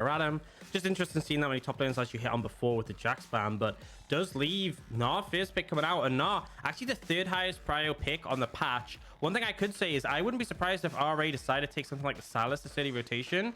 Adam. Just interesting seeing that many top laners as you hit on before with the Jack spam, but does leave Gnar first pick coming out, and Gnar actually the third highest prio pick on the patch. One thing I could say is I wouldn't be surprised if RA decided to take something like the Sylas to steady rotation.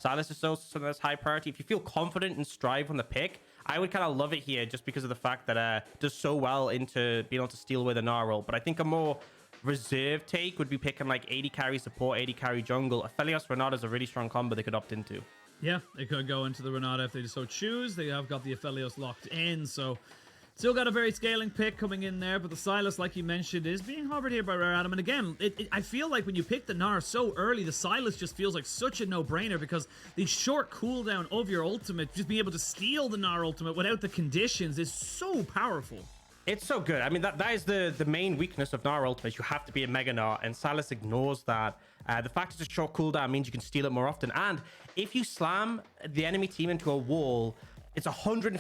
Sylas is so something that's high priority. If you feel confident and strive on the pick, I would kind of love it here just because of the fact that does so well into being able to steal away the Gnar role. But I think a more reserve take would be picking like 80 carry support, 80 carry jungle. Aphelios Renata is a really strong combo they could opt into. Yeah, they could go into the Renata if they so choose. They have got the Aphelios locked in, so still got a very scaling pick coming in there, but the Sylas, like you mentioned, is being hovered here by Rare Adam. And again, I feel like when you pick the Gnar so early, the Sylas just feels like such a no-brainer because the short cooldown of your ultimate, just being able to steal the Gnar ultimate without the conditions is so powerful. It's so good. I mean, that is the main weakness of Gnar ultimate. You have to be a Mega Gnar, and Sylas ignores that. The fact it's a short cooldown means you can steal it more often. And if you slam the enemy team into a wall, it's 150%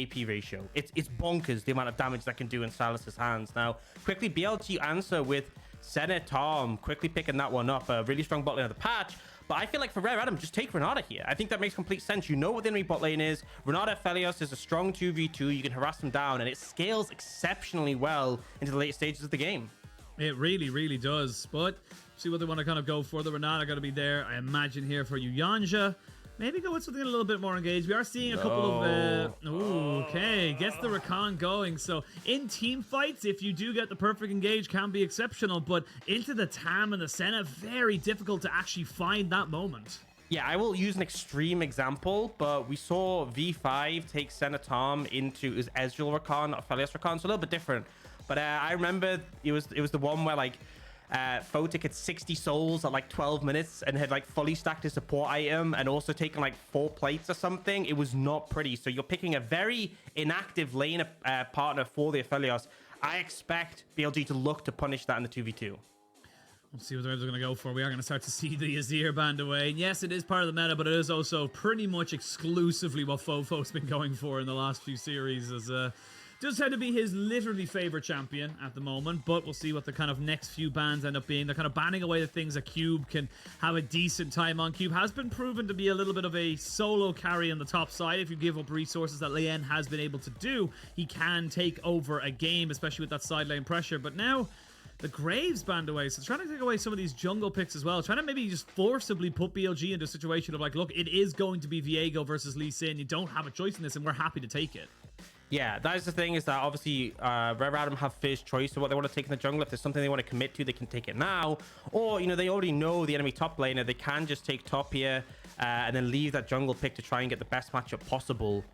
AP ratio. It's bonkers the amount of damage that can do in Sylas's hands. Now, quickly, BLG answer with Senna, Tahm, quickly picking that one up. A really strong bot lane of the patch. But I feel like for Rare Adam, just take Renata here. I think that makes complete sense. You know what the enemy bot lane is. Renata Aphelios is a strong 2v2. You can harass them down, and it scales exceptionally well into the late stages of the game. It really, really does. But see what they want to kind of go for. The Renata got to be there, I imagine, here for Yuyanjia. Maybe go with something a little bit more engaged. We are seeing a couple of... okay, gets the Rakan going. So in team fights, if you do get the perfect engage, can be exceptional. But into the Tahm and the Senna, very difficult to actually find that moment. Yeah, I will use an extreme example, but we saw V5 take Senna Tahm into his Ezreal Rakan, Aphelios Rakan, so a little bit different. But I remember it was the one where like Photic had 60 souls at like 12 minutes and had like fully stacked his support item and also taken like 4 plates or something. It was not pretty. So you're picking a very inactive lane partner for the Aphelios. I expect BLG to look to punish that in the 2v2. Let's see what they're going to go for. We are going to start to see the Azir banned away. And yes, it is part of the meta, but it is also pretty much exclusively what Fofo's been going for in the last few series. As does tend to be his literally favorite champion at the moment, but we'll see what the kind of next few bans end up being. They're kind of banning away the things that Cube can have a decent time on. Cube has been proven to be a little bit of a solo carry on the top side. If you give up resources that Leyan has been able to do, he can take over a game, especially with that side lane pressure. But now the Graves banned away, so trying to take away some of these jungle picks as well. Trying to maybe just forcibly put BLG into a situation of like, look, it is going to be Viego versus Lee Sin. You don't have a choice in this, and we're happy to take it. Yeah, that is the thing, is that obviously Rare Adam have first choice of what they want to take in the jungle. If there's something they want to commit to, they can take it now. Or, you know, they already know the enemy top laner. They can just take top here and then leave that jungle pick to try and get the best matchup possible.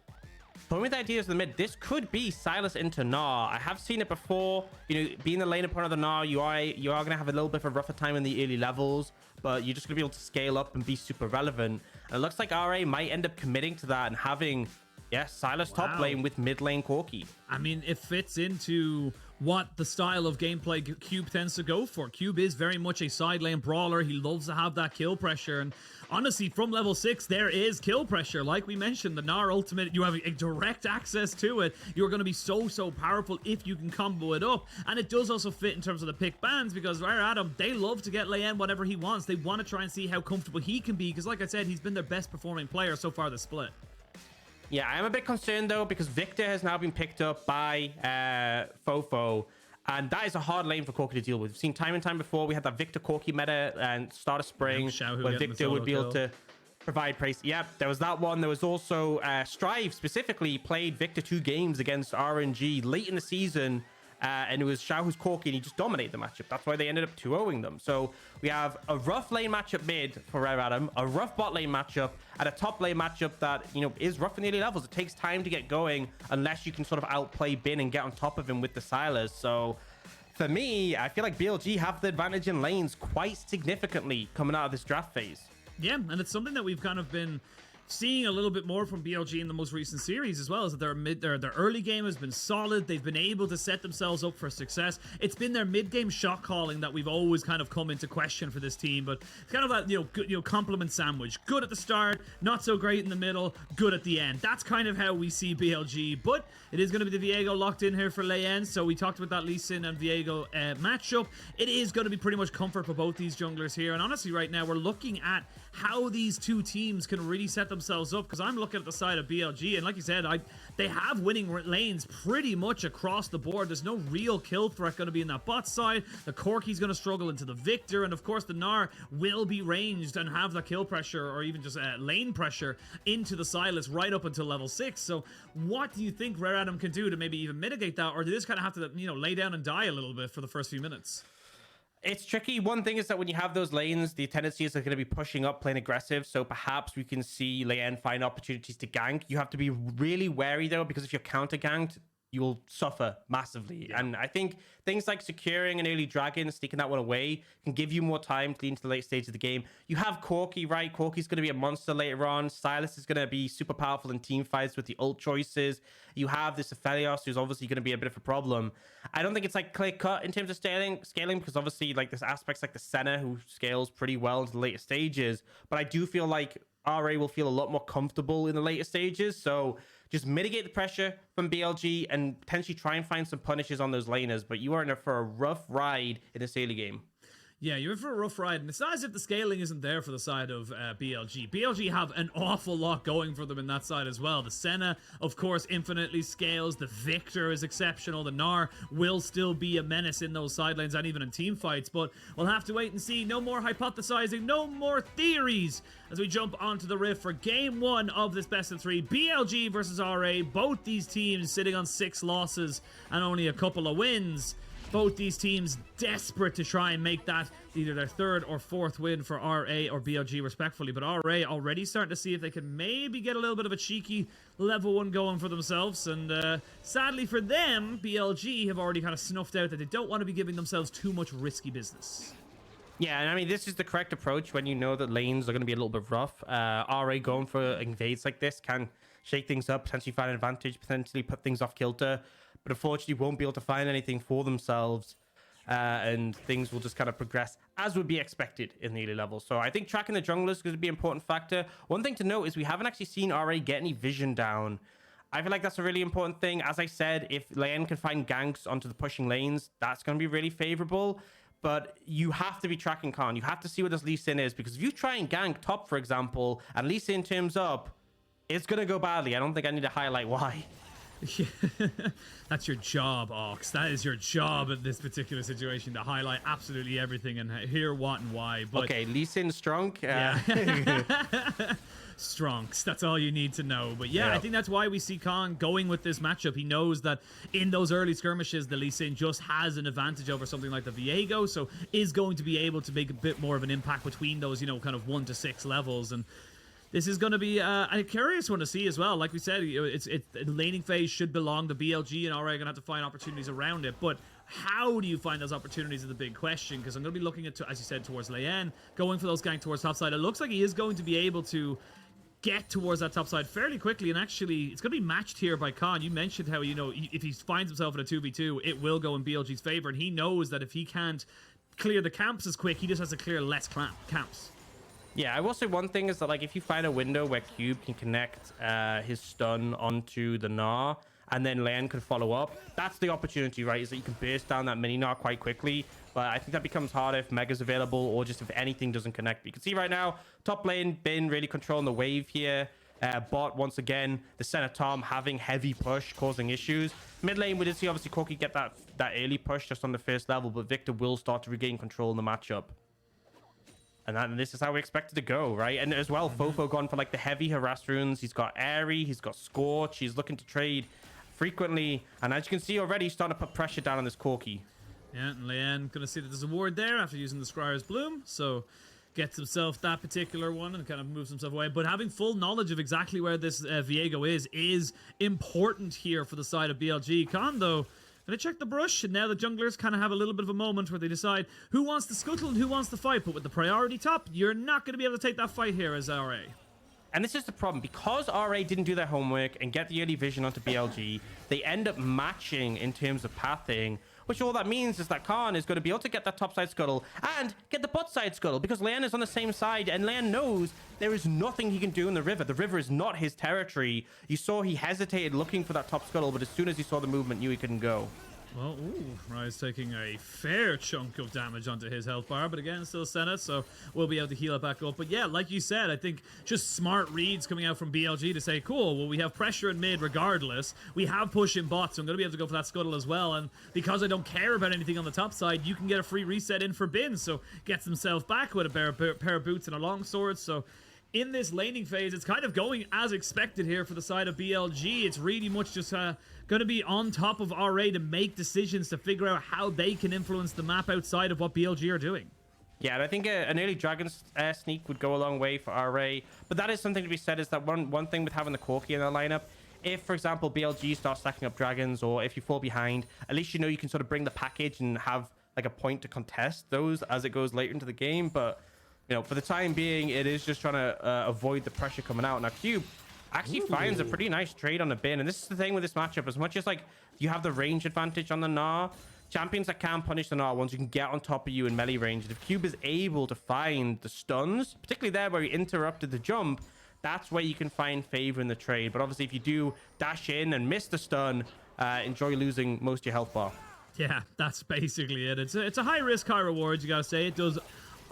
But with the ideas in the mid, this could be Sylas into Gnar. I have seen it before. You know, being the lane opponent of the Gnar, you are going to have a little bit of a rougher time in the early levels, but you're just going to be able to scale up and be super relevant. And it looks like RA might end up committing to that and having... yeah, Sylas top lane with mid lane Corki. I mean, it fits into what the style of gameplay Cube tends to go for. Cube is very much a side lane brawler. He loves to have that kill pressure. And honestly, from level 6, there is kill pressure. Like we mentioned, the Gnar ultimate, you have a direct access to it. You're going to be so powerful if you can combo it up. And it does also fit in terms of the pick bans, because Rare Adam, they love to get Leyan whatever he wants. They want to try and see how comfortable he can be, because like I said, he's been their best performing player so far this split. Yeah, I'm a bit concerned, though, because Viktor has now been picked up by Fofo, and that is a hard lane for Corki to deal with. We've seen time and time before. We had that Viktor Corki meta and start of spring where Viktor would be able to provide praise. Yep, there was that one. There was also Strive specifically played Viktor 2 games against RNG late in the season, and it was Xiaohu's Corki, and he just dominated the matchup. That's why they ended up 2-0ing them. So we have a rough lane matchup mid for Rare Adam, a rough bot lane matchup, and a top lane matchup that, you know, is rough in the early levels. It takes time to get going unless you can sort of outplay Bin and get on top of him with the Sylas. So for me, I feel like BLG have the advantage in lanes quite significantly coming out of this draft phase. Yeah, and it's something that we've kind of been seeing a little bit more from BLG in the most recent series as well, is that their early game has been solid. They've been able to set themselves up for success. It's been their mid-game shot calling that we've always kind of come into question for this team, but it's kind of that, good, compliment sandwich. Good at the start, not so great in the middle, good at the end. That's kind of how we see BLG, but it is going to be the Viego locked in here for Leyan, so we talked about that Lee Sin and Viego matchup. It is going to be pretty much comfort for both these junglers here, and honestly right now we're looking at how these two teams can really set themselves themselves up, because I'm looking at the side of BLG, and like you said, they have winning lanes pretty much across the board. There's no real kill threat going to be in that bot side. The Corki's going to struggle into the Viktor, and of course the Gnar will be ranged and have the kill pressure, or even just lane pressure into the Sylas right up until level 6. So what do you think Rare Adam can do to maybe even mitigate that, or do this kind of have to, you know, lay down and die a little bit for the first few minutes? It's tricky. One thing is that when you have those lanes, the tendency is they're going to be pushing up, playing aggressive. So perhaps we can see Leyan find opportunities to gank. You have to be really wary, though, because if you're counter-ganked, you will suffer massively. Yeah. And I think things like securing an early dragon, sneaking that one away, can give you more time to lead into the late stage of the game. You have Corki, right? Corki's going to be a monster later on. Sylas is going to be super powerful in team fights with the ult choices. You have this Aphelios, who's obviously going to be a bit of a problem. I don't think it's like clear cut in terms of scaling, because obviously like there's aspects like the Senna who scales pretty well into the later stages. But I do feel like RA will feel a lot more comfortable in the later stages. So just mitigate the pressure from BLG and potentially try and find some punishes on those laners. But you are in for a rough ride in this early game. Yeah, you're in for a rough ride, and it's not as if the scaling isn't there for the side of BLG. BLG have an awful lot going for them in that side as well. The Senna, of course, infinitely scales. The Viktor is exceptional. The Gnar will still be a menace in those side lanes and even in team fights, but we'll have to wait and see. No more hypothesizing, no more theories as we jump onto the rift for game 1 of this best of 3. BLG versus RA, both these teams sitting on 6 losses and only a couple of wins. Both these teams desperate to try and make that either their 3rd or 4th win for RA or BLG respectfully. But RA already starting to see if they can maybe get a little bit of a cheeky level 1 going for themselves. And sadly for them, BLG have already kind of snuffed out that they don't want to be giving themselves too much risky business. Yeah, and I mean, this is the correct approach when you know that lanes are going to be a little bit rough. RA going for invades like this can shake things up, potentially find an advantage, potentially put things off kilter, but unfortunately won't be able to find anything for themselves, and things will just kind of progress as would be expected in the early level. So I think tracking the junglers is going to be an important factor. One thing to note is we haven't actually seen RA get any vision down. I feel like that's a really important thing. As I said, if Leyan can find ganks onto the pushing lanes, that's going to be really favorable. But you have to be tracking Khan. You have to see what this Lee Sin is, because if you try and gank top, for example, and Lee Sin turns up, it's going to go badly. I don't think I need to highlight why. That's your job, Aux. That is your job in this particular situation, to highlight absolutely everything and hear what and why. But okay, Lee Sin strong. Yeah. Stronks, that's all you need to know. But yeah, I think that's why we see Khan going with this matchup. He knows that in those early skirmishes, the Lee Sin just has an advantage over something like the Viego, so is going to be able to make a bit more of an impact between those, you know, kind of 1 to 6 levels. And this is going to be a curious one to see as well. Like we said, the laning phase should belong to BLG, and RA are going to have to find opportunities around it. But how do you find those opportunities is the big question, because I'm going to be looking at, as you said, towards Leyan, going for those gank towards topside. It looks like he is going to be able to get towards that top side fairly quickly, and actually it's going to be matched here by Khan. You mentioned how, you know, if he finds himself in a 2v2, it will go in BLG's favor, and he knows that if he can't clear the camps as quick, he just has to clear less camps. Yeah, I will say one thing is that, like, if you find a window where Cube can connect his stun onto the Gnar, and then Leyan can follow up, that's the opportunity, right? Is that you can burst down that mini Gnar quite quickly. But I think that becomes harder if Mega's available, or just if anything doesn't connect. But you can see right now, top lane, Bin really controlling the wave here. Bot, once again, the Senna Tahm having heavy push, causing issues. Mid lane, we did see obviously Corki get that early push just on the first level, but Viktor will start to regain control in the matchup. And this is how we expect it to go, right? And as well, Fofo gone for like the heavy harass runes. He's got Airy, he's got Scorch, he's looking to trade frequently. And as you can see already, he's starting to put pressure down on this Corki. Yeah, and Leyan gonna see that there's a ward there after using the Scryer's Bloom, so gets himself that particular one and kind of moves himself away. But having full knowledge of exactly where this Viego is important here for the side of BLG. Khan, though, gonna check the brush, and now the junglers kind of have a little bit of a moment where they decide who wants to scuttle and who wants to fight. But with the priority top, you're not gonna be able to take that fight here as RA. And this is the problem. Because RA didn't do their homework and get the early vision onto BLG, they end up matching in terms of pathing, which all that means is that Khan is going to be able to get that top side scuttle and get the bot side scuttle, because Leyan is on the same side, and Leyan knows there is nothing he can do in the river. The river is not his territory. You saw he hesitated looking for that top scuttle, but as soon as he saw the movement, knew he couldn't go. Well, ooh, Rise taking a fair chunk of damage onto his health bar, but again, still Senna, so we'll be able to heal it back up. But yeah, like you said, I think just smart reads coming out from BLG to say, cool, well, we have pressure in mid regardless. We have push in bot, so I'm going to be able to go for that scuttle as well. And because I don't care about anything on the top side, you can get a free reset in for Bin, so gets himself back with a pair of boots and a longsword, so in this laning phase, it's kind of going as expected here for the side of BLG. It's really much just going to be on top of RA to make decisions to figure out how they can influence the map outside of what BLG are doing. Yeah, and I think an early Dragon sneak would go a long way for RA. But that is something to be said, is that one thing with having the Corki in their lineup, if, for example, BLG starts stacking up Dragons, or if you fall behind, at least you know you can sort of bring the package and have like a point to contest those as it goes later into the game. But you know, for the time being, it is just trying to avoid the pressure coming out. Now, Cube actually finds a pretty nice trade on the Bin. And this is the thing with this matchup. As much as, like, you have the range advantage on the Gnar, champions that can punish the Gnar ones, you can get on top of you in melee range. And if Cube is able to find the stuns, particularly there where he interrupted the jump, that's where you can find favor in the trade. But obviously, if you do dash in and miss the stun, enjoy losing most of your health bar. Yeah, that's basically it. It's a high risk, high rewards, you gotta say. It does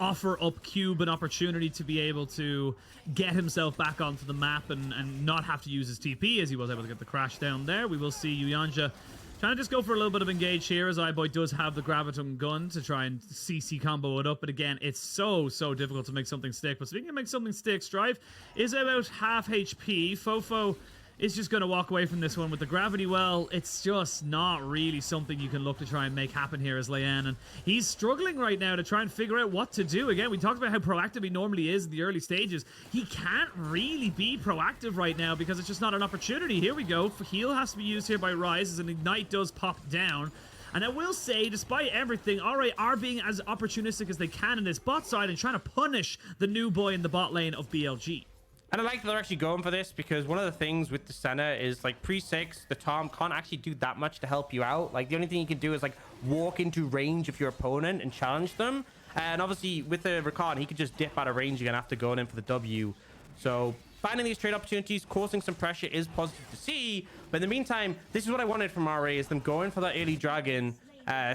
offer up Cube an opportunity to be able to get himself back onto the map and not have to use his TP, as he was able to get the crash down there. We will see Yuyanjia trying to just go for a little bit of engage here, as iBoy does have the Graviton gun to try and CC combo it up. But again, it's so difficult to make something stick. But speaking of make something stick, Strive is about half HP. Fofo is just going to walk away from this one with the gravity well. It's just not really something you can look to try and make happen here as Leyan, and he's struggling right now to try and figure out what to do. Again, we talked about how proactive he normally is in the early stages. He can't really be proactive right now because it's just not an opportunity. Here we go. Heal has to be used here by Rise as an Ignite does pop down. And I will say, despite everything, RA are being as opportunistic as they can in this bot side and trying to punish the new boy in the bot lane of BLG. And I like that they're actually going for this, because one of the things with the Senna is, like, pre-6, the Tahm can't actually do that much to help you out. Like, the only thing you can do is, like, walk into range of your opponent and challenge them. And obviously, with the Rakan, he could just dip out of range again after going in for the W. So finding these trade opportunities, causing some pressure is positive to see. But in the meantime, this is what I wanted from RA, is them going for that early Dragon.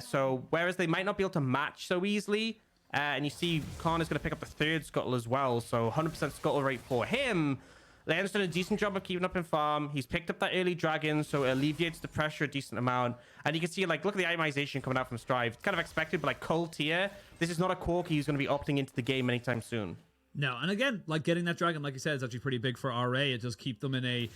So whereas they might not be able to match so easily, and you see Khan is going to pick up the third scuttle as well, so 100% scuttle rate for him. Leyan's done a decent job of keeping up in farm. He's picked up that early Dragon, so it alleviates the pressure a decent amount. And you can see, like, look at the itemization coming out from Strive. It's kind of expected, but like cold tier, this is not a Corki who's going to be opting into the game anytime soon. No, and again, like, getting that Dragon, like you said, is actually pretty big for RA. It does keep them in a...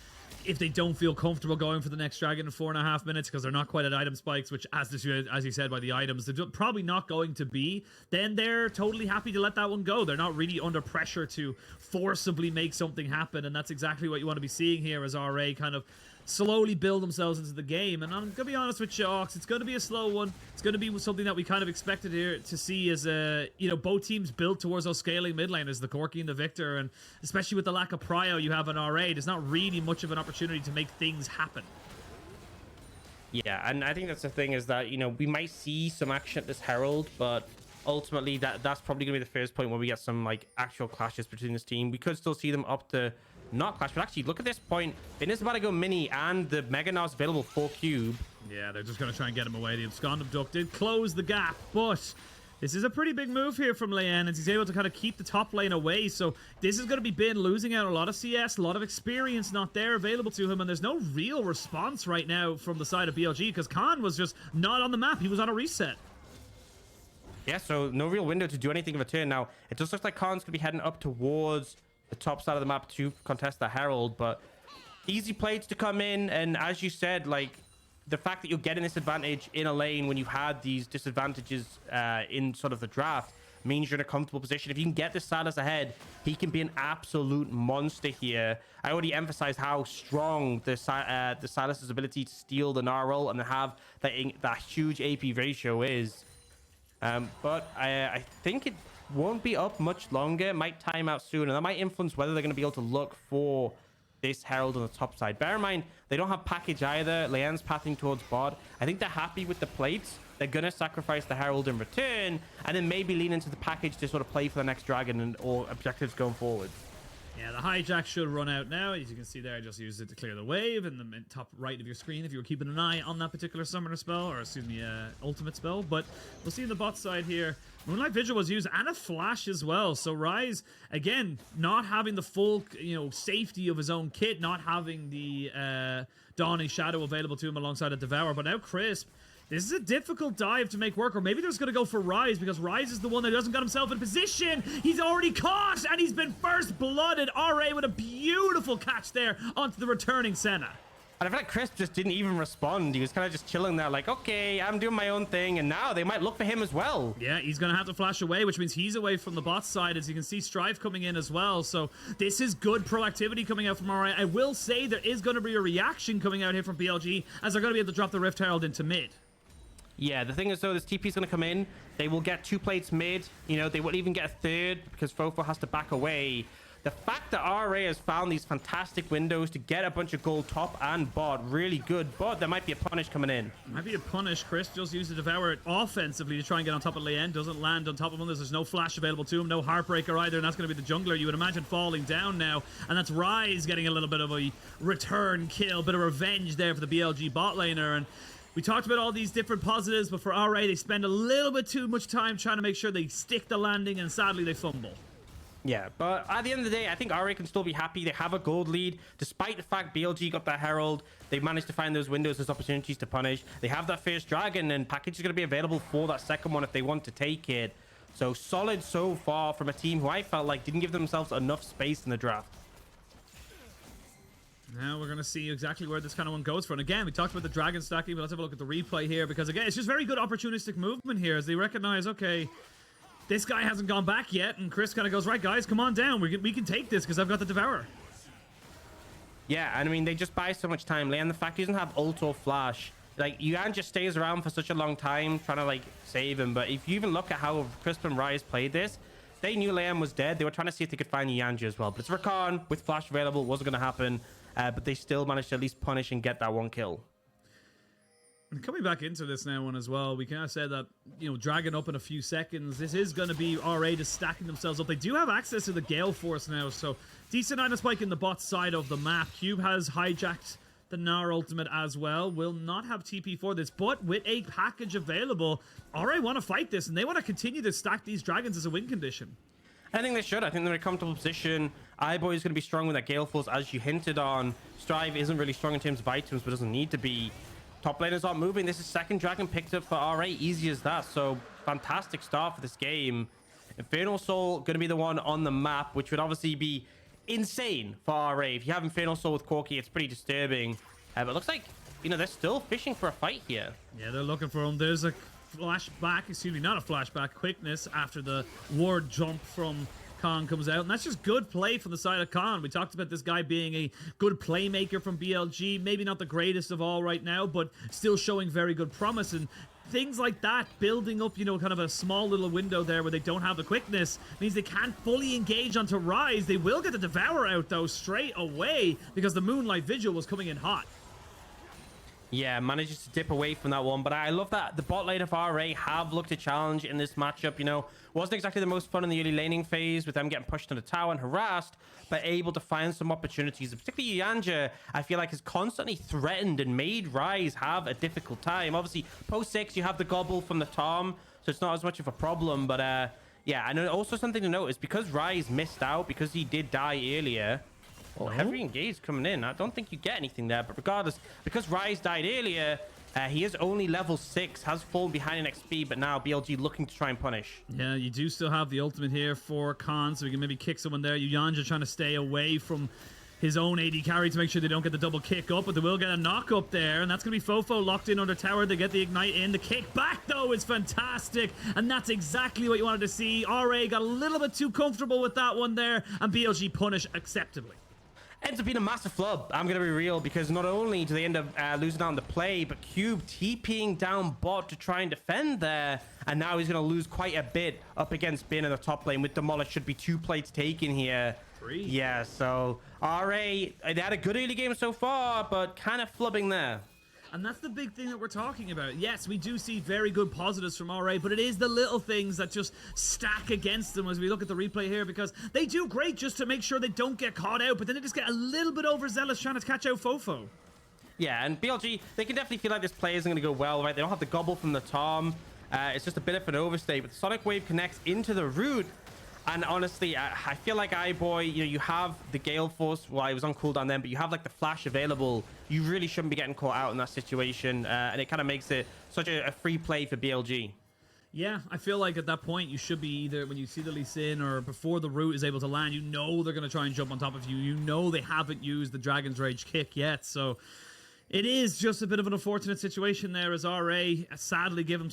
If they don't feel comfortable going for the next Dragon in 4.5 minutes because they're not quite at item spikes, which, as you said, by the items, they're probably not going to be, then they're totally happy to let that one go. They're not really under pressure to forcibly make something happen, and that's exactly what you want to be seeing here as RA kind of slowly build themselves into the game. And I'm going to be honest with you, Aux, it's going to be a slow one. It's going to be something that we kind of expected here to see as, both teams built towards those scaling mid laners, the Corki and the Viktor, and especially with the lack of prio you have on RA, there's not really much of an opportunity to make things happen. Yeah, and I think that's the thing, is that, we might see some action at this Herald, but ultimately that's probably going to be the first point where we get some, like, actual clashes between this team. We could still see them up to not clash, but actually look at this point. Bin is about to go mini, and the Mega Gnar's available for Cube. Yeah, they're just going to try and get him away. The Abscond Abduct did close the gap, but this is a pretty big move here from Leyan, as he's able to kind of keep the top lane away. So this is going to be Bin losing out a lot of CS, a lot of experience not there available to him, and there's no real response right now from the side of BLG because Khan was just not on the map. He was on a reset. Yeah, so no real window to do anything of a turn. Now, it just looks like Khan's going to be heading up towards the top side of the map to contest the Herald, but easy plates to come in. And as you said, like, the fact that you're getting this advantage in a lane when you've had these disadvantages in sort of the draft means you're in a comfortable position. If you can get this Sylas ahead, he can be an absolute monster here. I already emphasized how strong the Sylas' ability to steal the Gnar roll and have that huge AP ratio is. But I think it won't be up much longer. It might time out soon, and that might influence whether they're going to be able to look for this Herald on the top side. Bear in mind, they don't have package either. Leyan's pathing towards bot. I think they're happy with the plates. They're going to sacrifice the Herald in return, and then maybe lean into the package to sort of play for the next Dragon or objectives going forward. Yeah, the hijack should run out now. As you can see there, I just used it to clear the wave in the top right of your screen if you were keeping an eye on that particular summoner spell, or excuse me, ultimate spell. But we'll see in the bot side here, Moonlight Vigil was used and a flash as well. So Ryze, again, not having the full, safety of his own kit, not having the Dawning Shadow available to him alongside a Devour. But now Crisp, this is a difficult dive to make work, or maybe they're just going to go for Ryze because Ryze is the one that doesn't got himself in position. He's already caught, and he's been first blooded. RA with a beautiful catch there onto the returning Senna. And I feel like Crisp just didn't even respond. He was kind of just chilling there like, okay, I'm doing my own thing. And now they might look for him as well. Yeah, he's going to have to flash away, which means he's away from the bot side. As you can see, Strife coming in as well. So this is good proactivity coming out from RA. I will say there is going to be a reaction coming out here from BLG as they're going to be able to drop the Rift Herald into mid. Yeah, the thing is, though, this TP is going to come in. They will get 2 plates mid. They won't even get a third because Fofo has to back away. The fact that RA has found these fantastic windows to get a bunch of gold top and bot, really good. But there might be a punish coming in. Might be a punish. Chris just used to Devour it offensively to try and get on top of Leyan. Doesn't land on top of him. There's no flash available to him. No Heartbreaker either. And that's going to be the jungler. You would imagine falling down now. And that's Ryze getting a little bit of a return kill. Bit of revenge there for the BLG bot laner. And we talked about all these different positives, but for RA, they spend a little bit too much time trying to make sure they stick the landing, and sadly, they fumble. Yeah, but at the end of the day, I think RA can still be happy. They have a gold lead. Despite the fact BLG got that Herald, they managed to find those windows, those opportunities to punish. They have that first dragon, and package is going to be available for that second one if they want to take it. So solid so far from a team who I felt like didn't give themselves enough space in the draft. Now we're going to see exactly where this kind of one goes for. And again, we talked about the dragon stacking, but let's have a look at the replay here, because again, it's just very good opportunistic movement here as they recognize, okay, this guy hasn't gone back yet, and Chris kind of goes, right, guys, come on down. We can take this because I've got the Devourer. Yeah, and I mean, they just buy so much time. Leyan, the fact he doesn't have ult or flash, like, Yuyan just stays around for such a long time trying to, like, save him. But if you even look at how Crisp and Ryze played this, they knew Leyan was dead. They were trying to see if they could find Yuyanjia as well. But it's Rakan with flash available. Wasn't going to happen. But they still managed to at least punish and get that one kill. And coming back into this now one as well, we kind of said that, dragging up in a few seconds, this is going to be RA just stacking themselves up. They do have access to the Gale Force now, so decent item spike in the bot side of the map. Cube has hijacked the Gnar ultimate as well. Will not have TP for this, but with a package available, RA want to fight this, and they want to continue to stack these dragons as a win condition. I think they should. I think they're in a comfortable position. iBoy is going to be strong with that Gale Force, as you hinted on. Strive isn't really strong in terms of items, but doesn't need to be. Top laners aren't moving. This is second dragon picked up for RA. Easy as that. So, fantastic start for this game. Infernal Soul going to be the one on the map, which would obviously be insane for RA. If you have Infernal Soul with Corki, it's pretty disturbing. But it looks like, they're still fishing for a fight here. Yeah, they're looking for him. There's a flashback, excuse me, not a flashback, quickness after the ward jump from Khan comes out, and that's just good play from the side of Khan. We talked about this guy being a good playmaker from BLG, maybe not the greatest of all right now, but still showing very good promise, and things like that, building up, kind of a small little window there where they don't have the quickness, means they can't fully engage onto Ryze. They will get the Devour out, though, straight away, because the Moonlight Vigil was coming in hot. Yeah, manages to dip away from that one. But I love that the bot lane of RA have looked a challenge in this matchup. Wasn't exactly the most fun in the early laning phase with them getting pushed into the tower and harassed, but able to find some opportunities. Particularly Yuyanjia, I feel like, has constantly threatened and made Ryze have a difficult time. Obviously, post 6, you have the gobble from the Tahm, so it's not as much of a problem. But yeah, and also something to note is because Ryze missed out, because he did die earlier. Oh, heavy engage coming in. I don't think you get anything there, but regardless, because Ryze died earlier, he is only level 6, has fallen behind in XP, but now BLG looking to try and punish. Yeah, you do still have the ultimate here for Khan, so we can maybe kick someone there. Yuyanjia trying to stay away from his own AD carry to make sure they don't get the double kick up, but they will get a knock up there, and that's going to be Fofo locked in under tower. They get the ignite in. The kick back, though, is fantastic, and that's exactly what you wanted to see. RA got a little bit too comfortable with that one there, and BLG punish acceptably. Ends up being a massive flub. I'm going to be real, because not only do they end up losing out on the play, but Cube TPing down bot to try and defend there. And now he's going to lose quite a bit up against Bin in the top lane with Demolish. Should be 2 plates taken here. 3. Yeah, so RA, they had a good early game so far, but kind of flubbing there. And that's the big thing that we're talking about. Yes, we do see very good positives from RA, but it is the little things that just stack against them as we look at the replay here, because they do great just to make sure they don't get caught out, but then they just get a little bit overzealous trying to catch out Fofo. Yeah, and BLG, they can definitely feel like this play isn't going to go well, right? They don't have the gobble from the Tahm. It's just a bit of an overstay, but Sonic Wave connects into the root. And honestly, I feel like iBoy, you know, you have the Gale Force. Well, it was on cooldown then, but you have like the Flash available. You really shouldn't be getting caught out in that situation. And it kind of makes it such a free play for BLG. Yeah, I feel like at that point you should be either when you see the Lee Sin or before the root is able to land, you know they're going to try and jump on top of you. You know they haven't used the Dragon's Rage kick yet, so it is just a bit of an unfortunate situation there as RA sadly give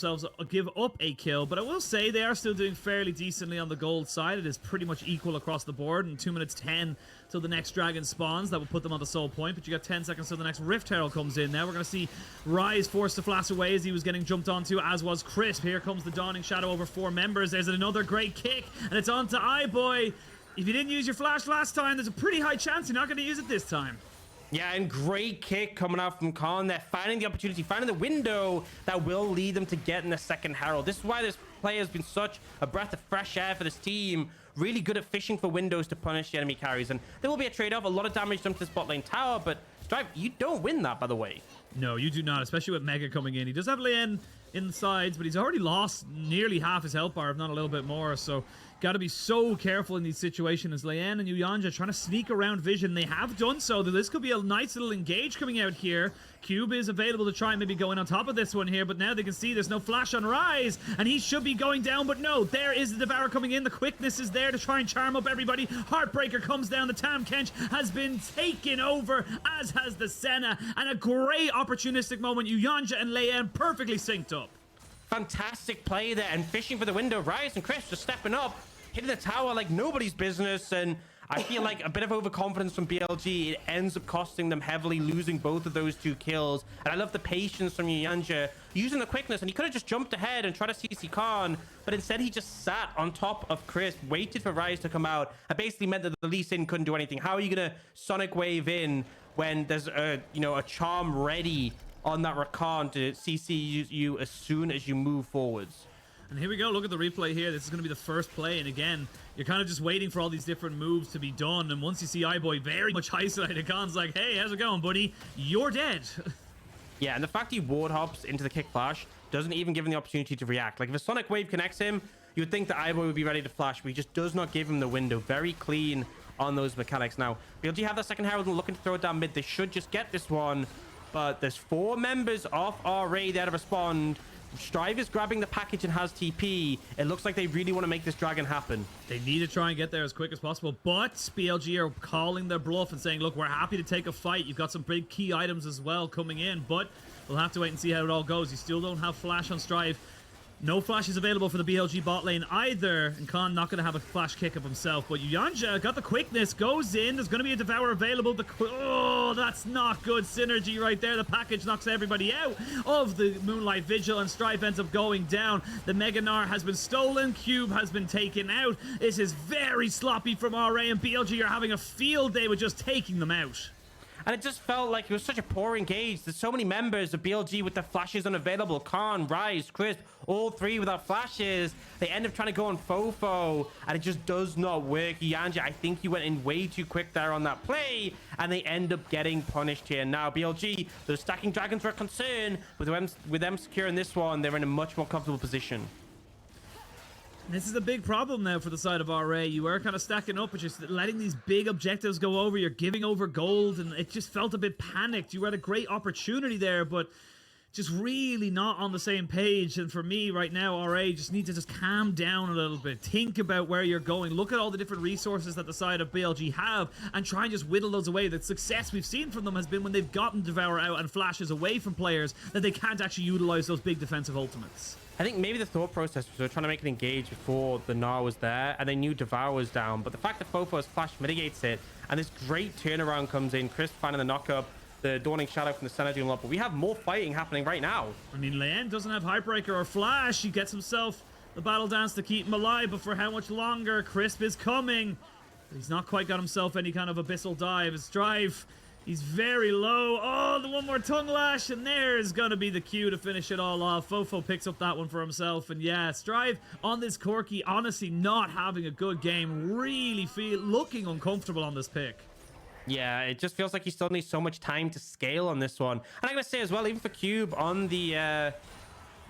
up a kill. But I will say they are still doing fairly decently on the gold side. It is pretty much equal across the board. And 2 minutes 10 till the next dragon spawns. That will put them on the soul point. But you got 10 seconds till the next Rift Herald comes in. Now we're going to see Rise forced to flash away as he was getting jumped onto, as was Crisp. Here comes the Dawning Shadow over 4 members. There's another great kick. And it's on to iBoy. If you didn't use your flash last time, there's a pretty high chance you're not going to use it this time. Yeah, and great kick coming out from Khan. They're finding the opportunity, finding the window that will lead them to getting the second Herald. This is why this player has been such a breath of fresh air for this team. Really good at fishing for windows to punish the enemy carries. And there will be a trade-off. A lot of damage done to the bot lane tower, but Strive, you don't win that, by the way. No, you do not, especially with Mega coming in. He does have Leyan in the sides, but he's already lost nearly half his health bar, if not a little bit more. So got to be so careful in these situations as Leyan and Yuyanjia trying to sneak around Vision. They have done so. This could be a nice little engage coming out here. Cube is available to try and maybe go in on top of this one here, but now they can see there's no flash on Rise, and he should be going down, but no, there is the Devourer coming in. The quickness is there to try and charm up everybody. Heartbreaker comes down. The Tahm Kench has been taken over, as has the Senna, and a great opportunistic moment. Yuyanjia and Leyan perfectly synced up. Fantastic play there, and fishing for the window. Rise and Chris just stepping up, hitting the tower like nobody's business, and I feel like a bit of overconfidence from BLG. It ends up costing them heavily, losing both of those 2 kills. And I love the patience from Yuyanjia, using the quickness, and he could have just jumped ahead and tried to CC Khan, but instead he just sat on top of Chris, waited for Rise to come out, and basically meant that the Lee Sin couldn't do anything. How are you gonna Sonic Wave in when there's a charm ready on that Rakan to CC you as soon as you move forwards? And here we go. Look at the replay here. This is going to be the first play. And again, you're kind of just waiting for all these different moves to be done. And once you see iBoy very much isolated, Khan's like, hey, how's it going, buddy? You're dead. Yeah, and the fact he ward hops into the kick flash doesn't even give him the opportunity to react. Like, if a Sonic Wave connects him, you would think that iBoy would be ready to flash, but he just does not give him the window. Very clean on those mechanics. Now, BLG have that second Herald and looking to throw it down mid. They should just get this one, but there's 4 members of RA there to respond. Strive is grabbing the package and has TP. It looks like they really want to make this dragon happen. They need to try and get there as quick as possible, but BLG are calling their bluff and saying, look, we're happy to take a fight. You've got some big key items as well coming in, but we'll have to wait and see how it all goes. You still don't have flash on Strive. No flash is available for the BLG bot lane either, and Khan not going to have a flash kick of himself, but Yuyanjia got the quickness, goes in. There's going to be a Devourer available. Oh, that's not good synergy right there. The package knocks everybody out of the Moonlight Vigil, and Strife ends up going down. The Mega Gnar has been stolen. Cube has been taken out. This is very sloppy from RA, and BLG are having a field day with just taking them out. And it just felt like it was such a poor engage. There's so many members of BLG with their flashes unavailable. Khan, Rise, Crisp, all 3 without flashes. They end up trying to go on Fofo, and it just does not work. Yuyanjia, I think he went in way too quick there on that play, and they end up getting punished here. Now, BLG, those stacking dragons were a concern. With them securing this one, they're in a much more comfortable position. This is a big problem now for the side of RA. You are kind of stacking up, but just letting these big objectives go over. You're giving over gold, and it just felt a bit panicked. You had a great opportunity there, but just really not on the same page. And for me right now, RA just need to just calm down a little bit. Think about where you're going. Look at all the different resources that the side of BLG have and try and just whittle those away. The success we've seen from them has been when they've gotten Devourer out and flashes away from players that they can't actually utilize those big defensive ultimates. I think maybe the thought process was they were trying to make it engage before the Gnar was there, and they knew Devour was down. But the fact that Fofo's flash mitigates it, and this great turnaround comes in, Chris finding the knock-up, the Dawning Shadow from the Senna doing a lot, but we have more fighting happening right now. I mean, Leyan doesn't have Heartbreaker or Flash. He gets himself the Battle Dance to keep him alive, but for how much longer? Crisp is coming. He's not quite got himself any kind of Abyssal Dive. His Drive He's very low. Oh, the one more tongue lash, and there's going to be the cue to finish it all off. Fofo picks up that one for himself, and yeah, Strive on this Corki, honestly not having a good game, really looking uncomfortable on this pick. Yeah, it just feels like he still needs so much time to scale on this one. And I'm going to say as well, even for Cube on the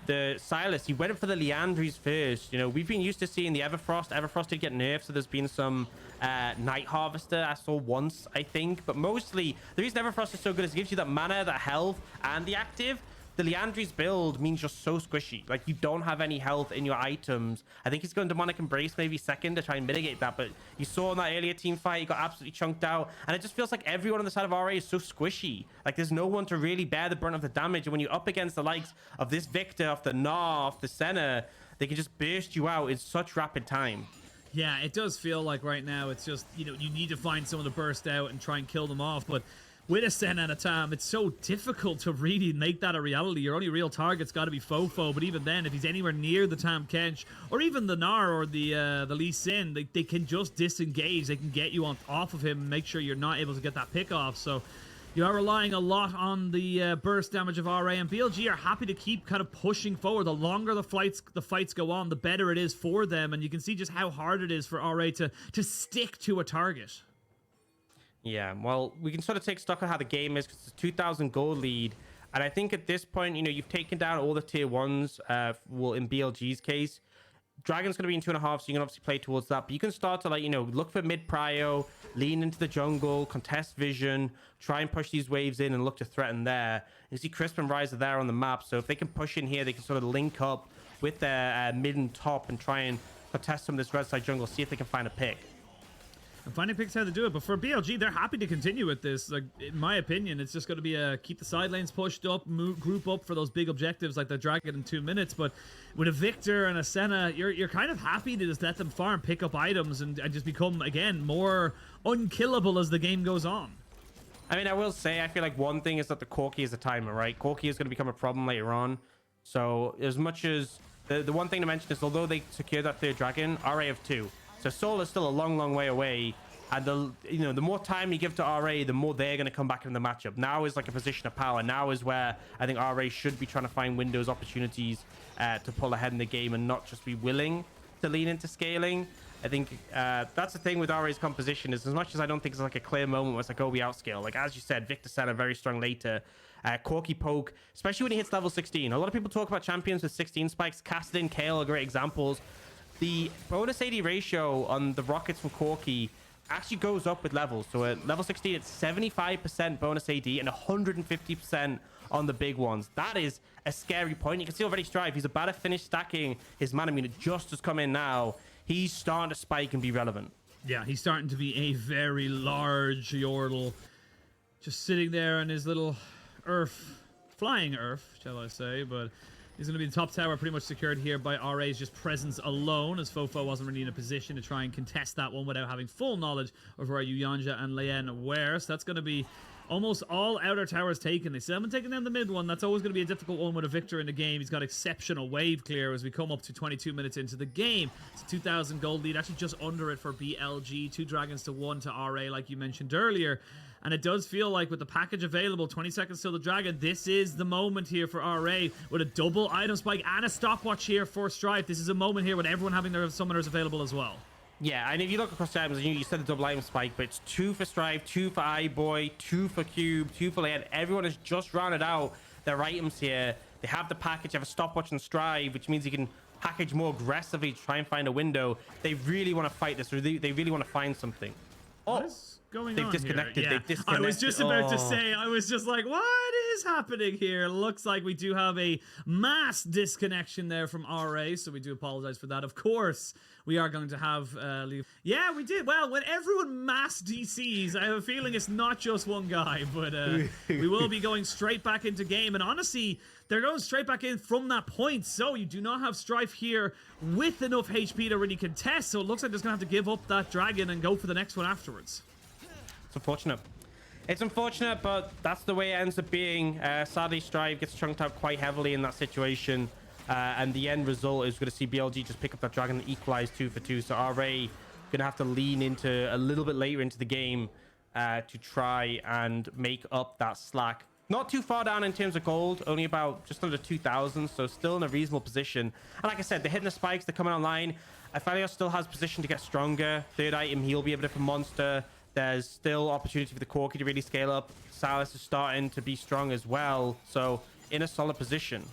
Sylas, he went for the Liandry's first. You know, we've been used to seeing the Everfrost. Everfrost did get nerfed, so there's been some Night Harvester I saw once, I think. But mostly, the reason Everfrost is so good is it gives you that mana, that health, and the active. The Liandry's build means you're so squishy. Like, you don't have any health in your items. I think he's going Demonic Embrace maybe second to try and mitigate that. But you saw in that earlier team fight, he got absolutely chunked out. And it just feels like everyone on the side of RA is so squishy. Like, there's no one to really bear the brunt of the damage. And when you're up against the likes of this Viktor, of the Gnar, of the Senna, they can just burst you out in such rapid time. Yeah, it does feel like right now it's just, you know, you need to find someone to burst out and try and kill them off. But with a Senna and a Tahm, it's so difficult to really make that a reality. Your only real target's got to be Fofo, but even then, if he's anywhere near the Tahm Kench, or even the Gnar or the Lee Sin, they can just disengage. They can get you off of him and make sure you're not able to get that pick off. So you are relying a lot on the burst damage of RA, and BLG are happy to keep kind of pushing forward. The longer the fights go on, the better it is for them, and you can see just how hard it is for RA to stick to a target. Yeah, well, we can sort of take stock of how the game is, because it's a 2,000 gold lead. And I think at this point, you know, you've taken down all the tier 1s, well, in BLG's case. Dragon's going to be in 2.5, so you can obviously play towards that. But you can start to, like, you know, look for mid-prio, lean into the jungle, contest vision, try and push these waves in and look to threaten there. You see Crisp and Rise are there on the map, so if they can push in here, they can sort of link up with their mid and top and try and contest some of this red side jungle, see if they can find a pick. And finding picks how to do it, but for BLG, they're happy to continue with this. Like, in my opinion, it's just going to be keep the side lanes pushed up, group up for those big objectives like the Dragon in 2 minutes. But with a Viktor and a Senna, you're kind of happy to just let them farm, pick up items, and just become, again, more unkillable as the game goes on. I mean, I will say, I feel like one thing is that the Corki is a timer, right? Corki is going to become a problem later on. So as much as the one thing to mention is, although they secure that third Dragon, RA have 2. So Soul is still a long way away, and the more time you give to RA, the more they're going to come back in the matchup. Now is like a position of power. Now is where I think RA should be trying to find windows, opportunities to pull ahead in the game, and not just be willing to lean into scaling. I think that's the thing with RA's composition, is as much as I don't think it's like a clear moment where it's like, oh, we outscale. Like, as you said, Viktor Senna very strong later. Corki poke, especially when he hits level 16. A lot of people talk about champions with 16 spikes. Castleyn, Kale are great examples. The bonus AD ratio on the rockets from Corki actually goes up with levels. So at level 16, it's 75% bonus AD and 150% on the big ones. That is a scary point. You can see already Strive, he's about to finish stacking his mana meter, just has come in now. He's starting to spike and be relevant. Yeah, he's starting to be a very large Yordle. Just sitting there in his little flying Earth, shall I say, but he's going to be the top tower pretty much secured here by RA's just presence alone, as Fofo wasn't really in a position to try and contest that one without having full knowledge of where Yuyanjia and Leyan were. So that's going to be almost all outer towers taken. They still haven't taken down the mid one. That's always going to be a difficult one with a Viktor in the game. He's got exceptional wave clear as we come up to 22 minutes into the game. It's a 2,000 gold lead, actually just under it for BLG. 2 dragons to 1 to RA, like you mentioned earlier. And it does feel like with the package available, 20 seconds till the Dragon, this is the moment here for RA with a double item spike and a stopwatch here for Strife. This is a moment here with everyone having their summoners available as well. Yeah, and if you look across the items, you said the double item spike, but it's 2 for Strife, 2 for iBoy, 2 for Cube, 2 for Leyan. Everyone has just rounded out their items here. They have the package, they have a stopwatch and Strive, which means you can package more aggressively to try and find a window. They really want to fight this, or they really want to find something. Oh, what is going they've on disconnected. Here? Yeah. They've disconnected. I was just about to say, I was just like, what is happening here? Looks like we do have a mass disconnection there from RA, so we do apologize for that. Of course, we are going to have yeah, we did. Well, when everyone mass DCs, I have a feeling it's not just one guy, but we will be going straight back into game. And honestly, they're going straight back in from that point, so you do not have Strife here with enough HP to really contest, so it looks like they're going to have to give up that Dragon and go for the next one afterwards. It's unfortunate. It's unfortunate, but that's the way it ends up being. Sadly, Strive gets chunked out quite heavily in that situation. And the end result is going to see BLG just pick up that Dragon and equalize 2 for 2. So RA going to have to lean into a little bit later into the game to try and make up that slack. Not too far down in terms of gold, only about just under 2,000, so still in a reasonable position. And like I said, they're hitting the spikes, they're coming online. Aphelios still has position to get stronger. Third item, he'll be a bit of a monster. There's still opportunity for the Corki to really scale up. Sylas is starting to be strong as well, so in a solid position.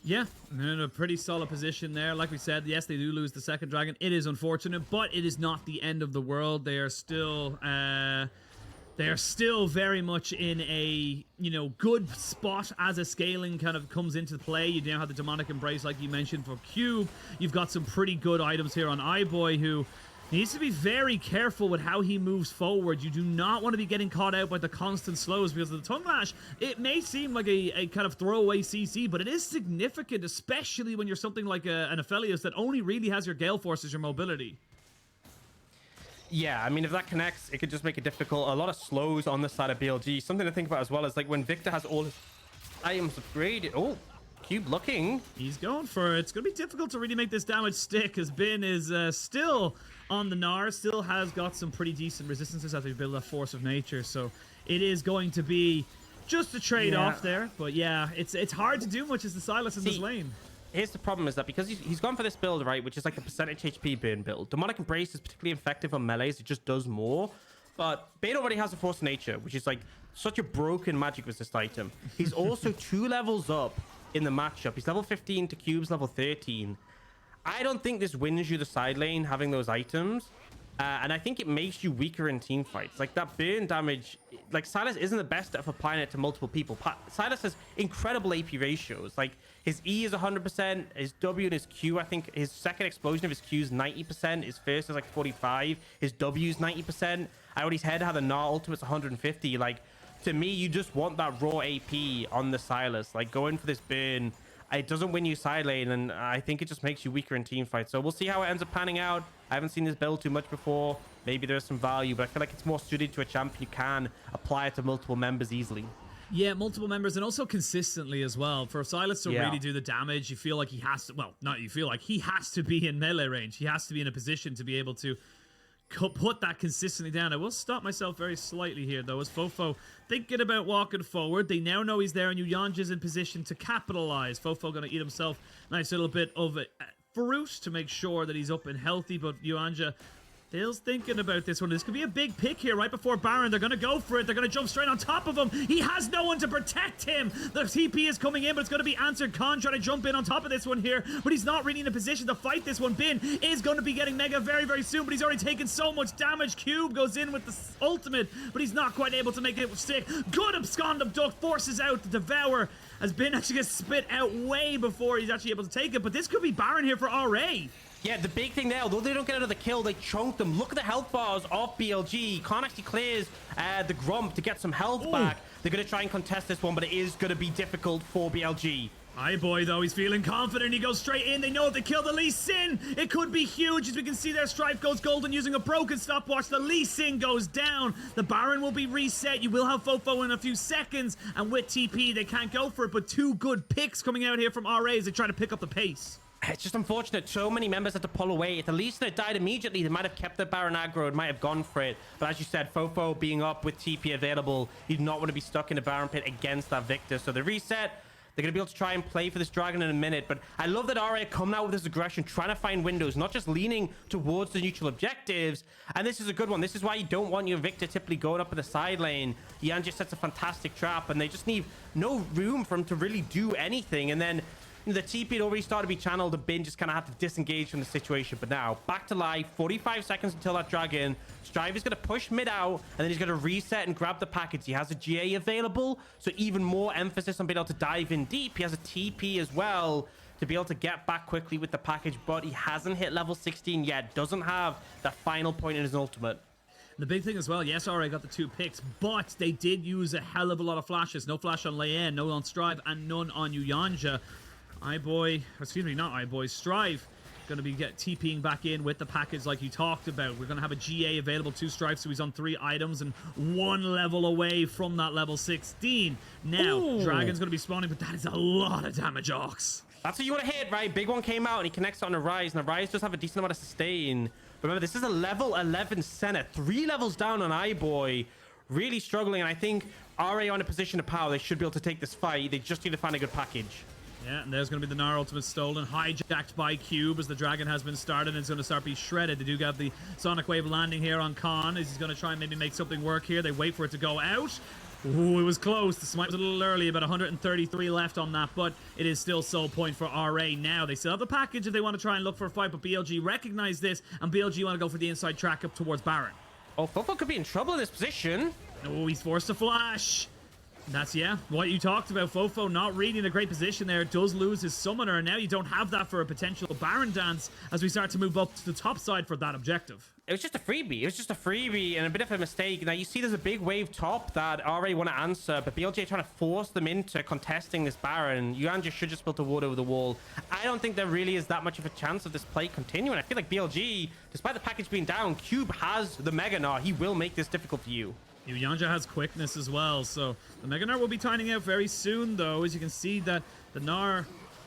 Yeah, in a pretty solid position there. Like we said, yes, they do lose the second dragon. It is unfortunate, but it is not the end of the world. They are still very much in a, good spot as a scaling kind of comes into play. You now have the demonic embrace, like you mentioned, for Cube. You've got some pretty good items here on iBoy, who needs to be very careful with how he moves forward. You do not want to be getting caught out by the constant slows, because of the tongue lash, it may seem like a kind of throwaway CC, but it is significant, especially when you're something like an Aphelios that only really has your Gale Force as your mobility. Yeah, I mean, if that connects, it could just make it difficult. A lot of slows on the side of BLG. Something to think about as well is like when Viktor has all his items upgraded. Oh, Cube looking. He's going for it. It's going to be difficult to really make this damage stick, as Bin is still on the Gnar, still has got some pretty decent resistances after he built that Force of Nature. So it is going to be just a trade-off there. But yeah, it's hard to do much as the Sylas in this lane. Here's the problem is that because he's gone for this build, right, which is like the percentage HP burn build. Demonic Embrace is particularly effective on melees. It just does more. But Bane already has a Force of Nature, which is like such a broken magic resist item. He's also 2 levels up in the matchup. He's level 15 to Cube's level 13. I don't think this wins you the side lane having those items. And I think it makes you weaker in team fights. Like that burn damage, like Sylas isn't the best at applying it to multiple people. Sylas has incredible AP ratios. Like his E is 100%, his W and his Q, I think his second explosion of his Q is 90%, his first is like 45, his W is 90%. I already said how the Gnar ultimate's 150. Like, to me, you just want that raw AP on the Sylas. Like, going for this burn, it doesn't win you side lane, and I think it just makes you weaker in team fights. So we'll see how it ends up panning out. I haven't seen this build too much before. Maybe there's some value, but I feel like it's more suited to a champion who can apply it to multiple members easily. Yeah, multiple members, and also consistently as well. For Sylas to really do the damage, you feel like he has to, well, not you feel like, he has to be in melee range. He has to be in a position to be able to put that consistently down. I will stop myself very slightly here, though, as Fofo thinking about walking forward. They now know he's there, and Yuyanjia's in position to capitalize. Fofo going to eat himself a nice little bit of fruit to make sure that he's up and healthy, but Yuyanjia Dale's thinking about this one. This could be a big pick here right before Baron. They're going to go for it. They're going to jump straight on top of him. He has no one to protect him. The TP is coming in, but it's going to be answered. Khan trying to jump in on top of this one here, but he's not really in a position to fight this one. Bin is going to be getting Mega very, very soon, but he's already taken so much damage. Cube goes in with the ultimate, but he's not quite able to make it stick. Good abscond abduct, forces out the Devour, as Bin actually gets spit out way before he's actually able to take it, but this could be Baron here for RA. Yeah, the big thing there, although they don't get another kill, they chunk them. Look at the health bars of BLG. Khan actually clears the Grump to get some health back. They're going to try and contest this one, but it is going to be difficult for BLG. iBoy, though, he's feeling confident. He goes straight in. They know if they kill the Lee Sin, it could be huge. As we can see there, Strife goes golden using a broken stopwatch. The Lee Sin goes down. The Baron will be reset. You will have Fofo in a few seconds. And with TP, they can't go for it. But 2 good picks coming out here from RA as they try to pick up the pace. It's just unfortunate. So many members had to pull away. If the Lee Sin had died immediately, they might have kept the Baron aggro. It might have gone for it. But as you said, Fofo being up with TP available, you do not want to be stuck in the Baron pit against that Viktor. So the reset, they're going to be able to try and play for this dragon in a minute. But I love that RA coming out with this aggression, trying to find windows, not just leaning towards the neutral objectives. And this is a good one. This is why you don't want your Viktor typically going up in the side lane. Yuyanjia sets a fantastic trap, and they just need no room for him to really do anything. And then the TP had already started to be channeled. The Bin just kind of had to disengage from the situation. But now, back to life. 45 seconds until that dragon. Strive is going to push mid out, and then he's going to reset and grab the package. He has a GA available, so even more emphasis on being able to dive in deep. He has a TP as well to be able to get back quickly with the package, but he hasn't hit level 16 yet. Doesn't have that final point in his ultimate. The big thing as well, yes, RA got the 2 picks, but they did use a hell of a lot of flashes. No flash on Leyan, no on Strive, and none on Yuyanjia. iBoy, excuse me, not iBoy, Strive going to be TPing back in with the package like you talked about. We're going to have a GA available to Strive, so he's on 3 items and 1 level away from that level 16. Now, Dragon's going to be spawning, but that is a lot of damage, Aux. That's what you want to hit, right? Big one came out, and he connects on a Rise, and the Rise does have a decent amount of sustain. Remember, this is a level 11 Senna, 3 levels down on iBoy. really struggling. And I think RA are in a position of power. They should be able to take this fight. They just need to find a good package. Yeah, and there's going to be the Gnar ultimate stolen, hijacked by Cube as the dragon has been started and it's going to start being shredded. They do have the Sonic Wave landing here on Khan as he's going to try and maybe make something work here. They wait for it to go out. Ooh, it was close. The smite was a little early, about 133 left on that, but it is still sole point for RA now. They still have the package if they want to try and look for a fight, but BLG recognize this, and BLG want to go for the inside track up towards Baron. Oh, Fofo could be in trouble in this position. Oh, he's forced to flash. That's, yeah, what you talked about. Fofo not really in a great position there. Does lose his summoner, and now you don't have that for a potential Baron dance as we start to move up to the top side for that objective. It was just a freebie. It was just a freebie and a bit of a mistake. Now, you see there's a big wave top that RA want to answer, but BLG trying to force them into contesting this Baron. Yuyanjia should just build a ward over the wall. I don't think there really is that much of a chance of this play continuing. I feel like BLG, despite the package being down, Cube has the Mega Gnar. He will make this difficult for you. Yuyanjia has quickness as well, so the Mega Gnar will be tidying out very soon, though, as you can see that the Gnar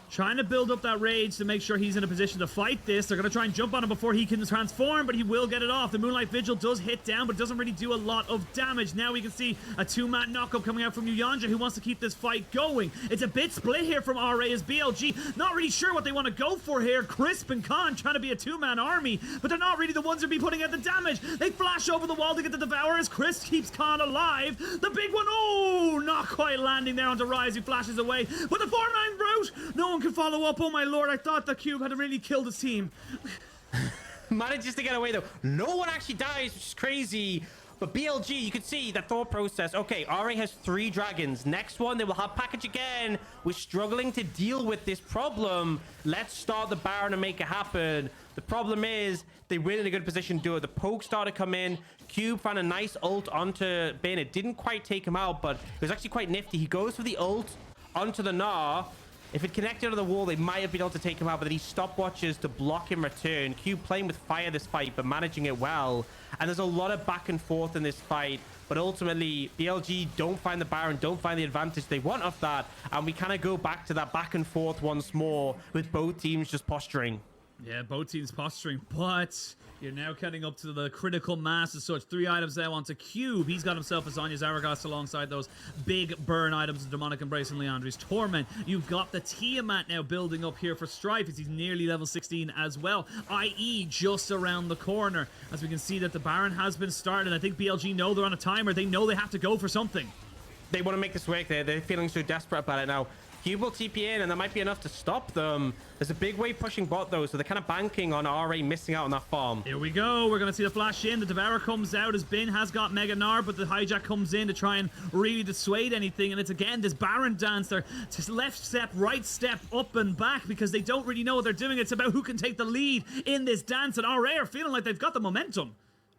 trying to build up that rage to make sure he's in a position to fight this. They're going to try and jump on him before he can transform, but he will get it off. The Moonlight Vigil does hit down, but it doesn't really do a lot of damage. Now we can see a two-man knockup coming out from Yuyanjia, who wants to keep this fight going. It's a bit split here from RA as BLG not really sure what they want to go for here. Crisp and Khan trying to be a two-man army, but they're not really the ones who be putting out the damage. They flash over the wall to get the Devour as Crisp keeps Khan alive. The big one, oh, not quite landing there onto Rise, who flashes away. But the 4-9 route, no one can follow up. Oh my lord, I thought the Cube had really killed his team. Manages to get away though. No one actually dies, which is crazy. But BLG, you could see that thought process. Okay, RA has 3 dragons. Next one, they will have package again. We're struggling to deal with this problem. Let's start the Baron and make it happen. The problem is, they were in a good position to do it. The poke started to come in. Cube found a nice ult onto Bin. It didn't quite take him out, but it was actually quite nifty. He goes for the ult onto the Gnar. If it connected to the wall, they might have been able to take him out, but then he stopwatches to block in return. Cube playing with fire this fight, but managing it well. And there's a lot of back and forth in this fight, but ultimately, BLG don't find the Baron, don't find the advantage they want off that, and we kind of go back to that back and forth once more, with both teams just posturing. Yeah, both teams posturing, but you're now cutting up to the critical mass as such. 3 items now onto Cube. He's got himself a Sonya's Aragos alongside those big burn items of Demonic Embrace and Leandri's Torment. You've got the Tiamat now building up here for Strife as he's nearly level 16 as well, i.e. just around the corner. As we can see that the Baron has been started. I think BLG know they're on a timer. They know they have to go for something. They want to make this work. They're feeling so desperate about it now. Cube will TP in, and that might be enough to stop them. There's a big wave pushing bot, though, so they're kind of banking on RA missing out on that farm. Here we go. We're going to see the flash in. The Devourer comes out as Bin has got Mega Gnar, but the hijack comes in to try and really dissuade anything. And it's, again, this Baron dance. They're just left step, right step, up and back because they don't really know what they're doing. It's about who can take the lead in this dance, and RA are feeling like they've got the momentum.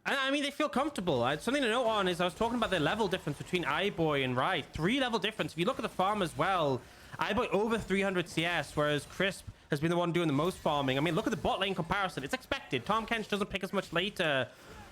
I mean, they feel comfortable. Something to note on is I was talking about the level difference between iBoy and Ride. 3 level difference. If you look at the farm as well, iBoy over 300 CS, whereas Crisp has been the one doing the most farming. I mean, look at the bot lane comparison. It's expected. Tahm Kench doesn't pick as much later.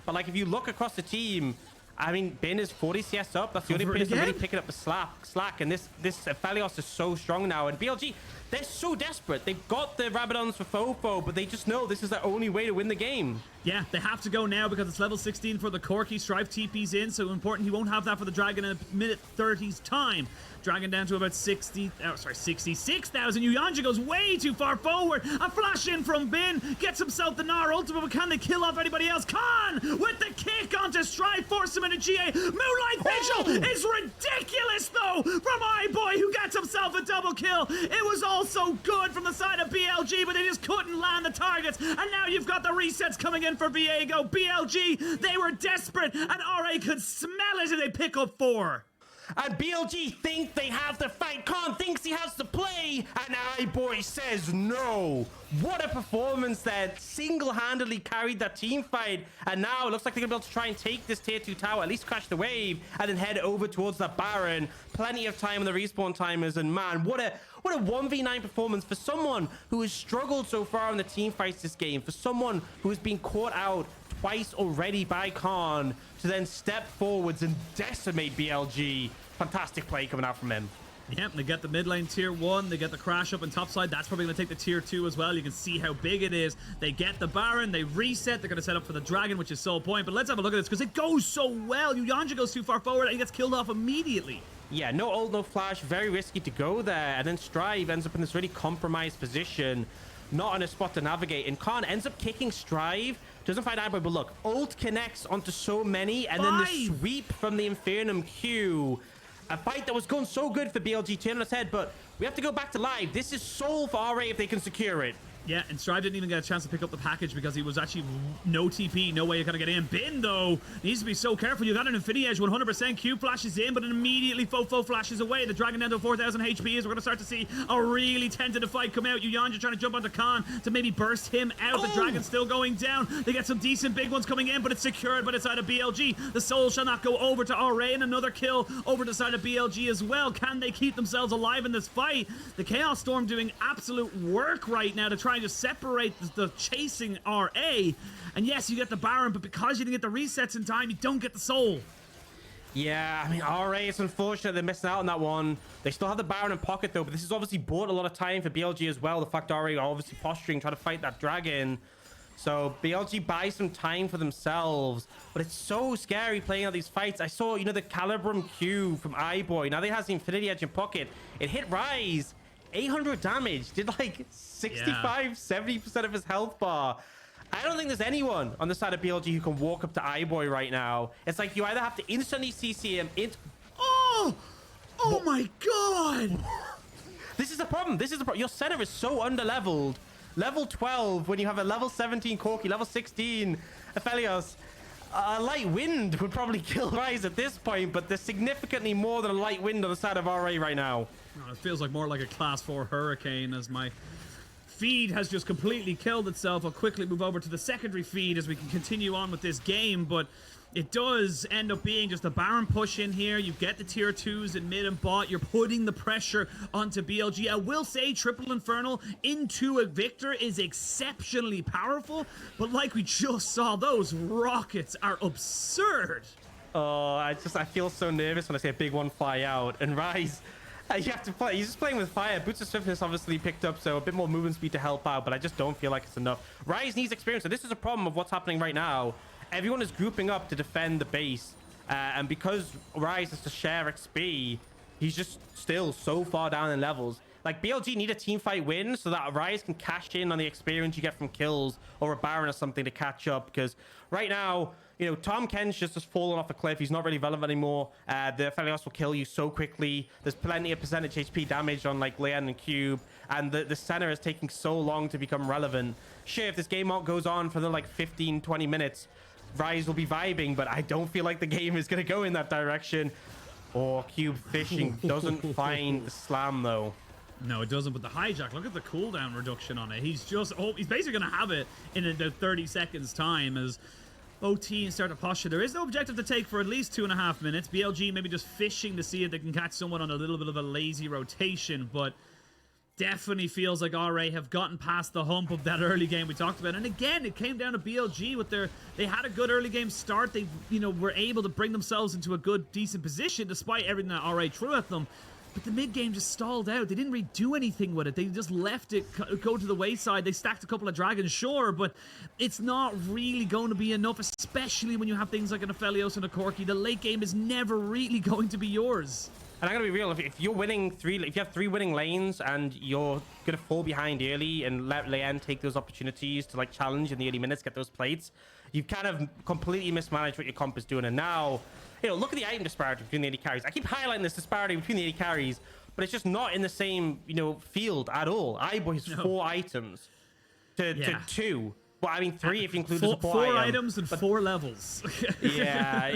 But, like, if you look across the team, I mean, Bin is 40 CS up. That's the only person really picking up the slack. And this Aphelios is so strong now. And BLG, they're so desperate. They've got the Rabadons for Fofo, but they just know this is their only way to win the game. Yeah, they have to go now because it's level 16 for the Corki. Strife TP's in, so important. He won't have that for the Dragon in a minute 30's time. Dragon down to about 66,000. Yuyanjia goes way too far forward. A flash in from Bin. Gets himself the Gnar ultimate, but can they kill off anybody else? Khan with the kick onto Strife. Force him into GA. Moonlight Vigil is ridiculous, though, from iBoy, who gets himself a double kill. It was also good from the side of BLG, but they just couldn't land the targets. And now you've got the resets coming in for Viego. BLG, they were desperate, and RA could smell it as they pick up 4. And BLG think they have the fight. Khan thinks he has to play, and iBoy says no. What a performance there. Single-handedly carried that team fight, and now it looks like they're gonna be able to try and take this tier 2 tower, at least crash the wave, and then head over towards that Baron. Plenty of time on the respawn timers, and man, what a 1v9 performance for someone who has struggled so far in the team fights this game, for someone who has been caught out twice already by Khan, to then step forwards and decimate BLG. Fantastic play coming out from him. Yep, they get the mid lane tier 1, they get the crash up on top side. That's probably going to take the tier 2 as well. You can see how big it is. They get the Baron, they reset, they're going to set up for the Dragon, which is sole point. But let's have a look at this because it goes so well. Yuyanjia goes too far forward and he gets killed off immediately. Yeah, no ult, no flash, very risky to go there. And then Strive ends up in this really compromised position, not in a spot to navigate. And Khan ends up kicking Strive, doesn't find iBoy, but look, ult connects onto so many, and then the sweep from the Infernum Q. A fight that was going so good for BLG, turn on its head, but we have to go back to live. This is soul for RA if they can secure it. Yeah, and Strive didn't even get a chance to pick up the package because he was actually no TP, no way you're going to get in. Bin, though, needs to be so careful. You got an Infinity Edge, 100%. Q flashes in, but immediately Fofo flashes away. The Dragon down to 4,000 HP as we're going to start to see a really tentative fight come out. Yuyanjia trying to jump onto Khan to maybe burst him out. The Dragon's still going down. They get some decent big ones coming in, but it's secured by the side of BLG. The soul shall not go over to RA, and another kill over the side of BLG as well. Can they keep themselves alive in this fight? The Chaos Storm doing absolute work right now to try and just separate the chasing RA. And yes, you get the Baron, but because you didn't get the resets in time, you don't get the soul. Yeah, I mean, RA is unfortunate they're missing out on that one. They still have the Baron in pocket, though, but this has obviously bought a lot of time for BLG as well. The fact RA are obviously posturing, trying to fight that Dragon. So BLG buys some time for themselves, but it's so scary playing out these fights. I saw, you know, the Calibrum Q from iBoy. Now they has the Infinity Edge in pocket. It hit Rise. 800 damage, did like 65-70% of his health bar. I don't think there's anyone on the side of BLG who can walk up to iBoy right now. It's like you either have to instantly CC him. Oh my god! This is the problem. This is the problem. Your center is so underleveled. Level 12 when you have a level 17 Corki, level 16 Aphelios. A light wind would probably kill Rise at this point, but there's significantly more than a light wind on the side of RA right now. Oh, it feels like more like a class 4 hurricane as my feed has just completely killed itself. I'll quickly move over to the secondary feed as we can continue on with this game, but it does end up being just a Baron push in here. You get the tier 2s in mid and bot. You're putting the pressure onto BLG. I will say Triple Infernal into a Viktor is exceptionally powerful, but like we just saw, those rockets are absurd. Oh, I feel so nervous when I see a big one fly out. And Rise, you have to play. He's just playing with fire. Boots of Swiftness obviously picked up, so a bit more movement speed to help out, but I just don't feel like it's enough. Rise needs experience, so this is a problem of what's happening right now. Everyone is grouping up to defend the base, and because Rise has to share XP, he's just still so far down in levels. Like, BLG need a team fight win so that Rise can cash in on the experience you get from kills or a Baron or something to catch up, because right now, you know, Tahm Kench just has fallen off a cliff. He's not really relevant anymore. The Aphelios will kill you so quickly. There's plenty of percentage HP damage on like Leyan and Cube, and the Senna is taking so long to become relevant. Sure, if this game goes on for the like 15-20 minutes, Rise will be vibing, but I don't feel like the game is going to go in that direction. Or Cube fishing doesn't find the slam though. No, it doesn't, but the hijack, look at the cooldown reduction on it. He's just, he's basically going to have it in about 30 seconds time as OT and start to posture. There is no objective to take for at least 2.5 minutes. BLG maybe just fishing to see if they can catch someone on a little bit of a lazy rotation, but definitely feels like RA have gotten past the hump of that early game we talked about. And again, it came down to BLG with they had a good early game start. They, you know, were able to bring themselves into a good, decent position despite everything that RA threw at them. But the mid game just stalled out. They didn't really do anything with it. They just left it go to the wayside. They stacked a couple of dragons, sure, but it's not really going to be enough, especially when you have things like an Aphelios and a Corki. The late game is never really going to be yours. And I'm gonna be real. If you're winning if you have 3 winning lanes and you're gonna fall behind early and let Leyan take those opportunities to like challenge in the early minutes, get those plates, you've kind of completely mismanaged what your comp is doing. And now, you know, look at the item disparity between the AD carries. I keep highlighting this disparity between the AD carries, but it's just not in the same, you know, field at all. iBoy has 4 items to 2. Well, I mean 3 if you include the support 4 items and 4 levels. Yeah,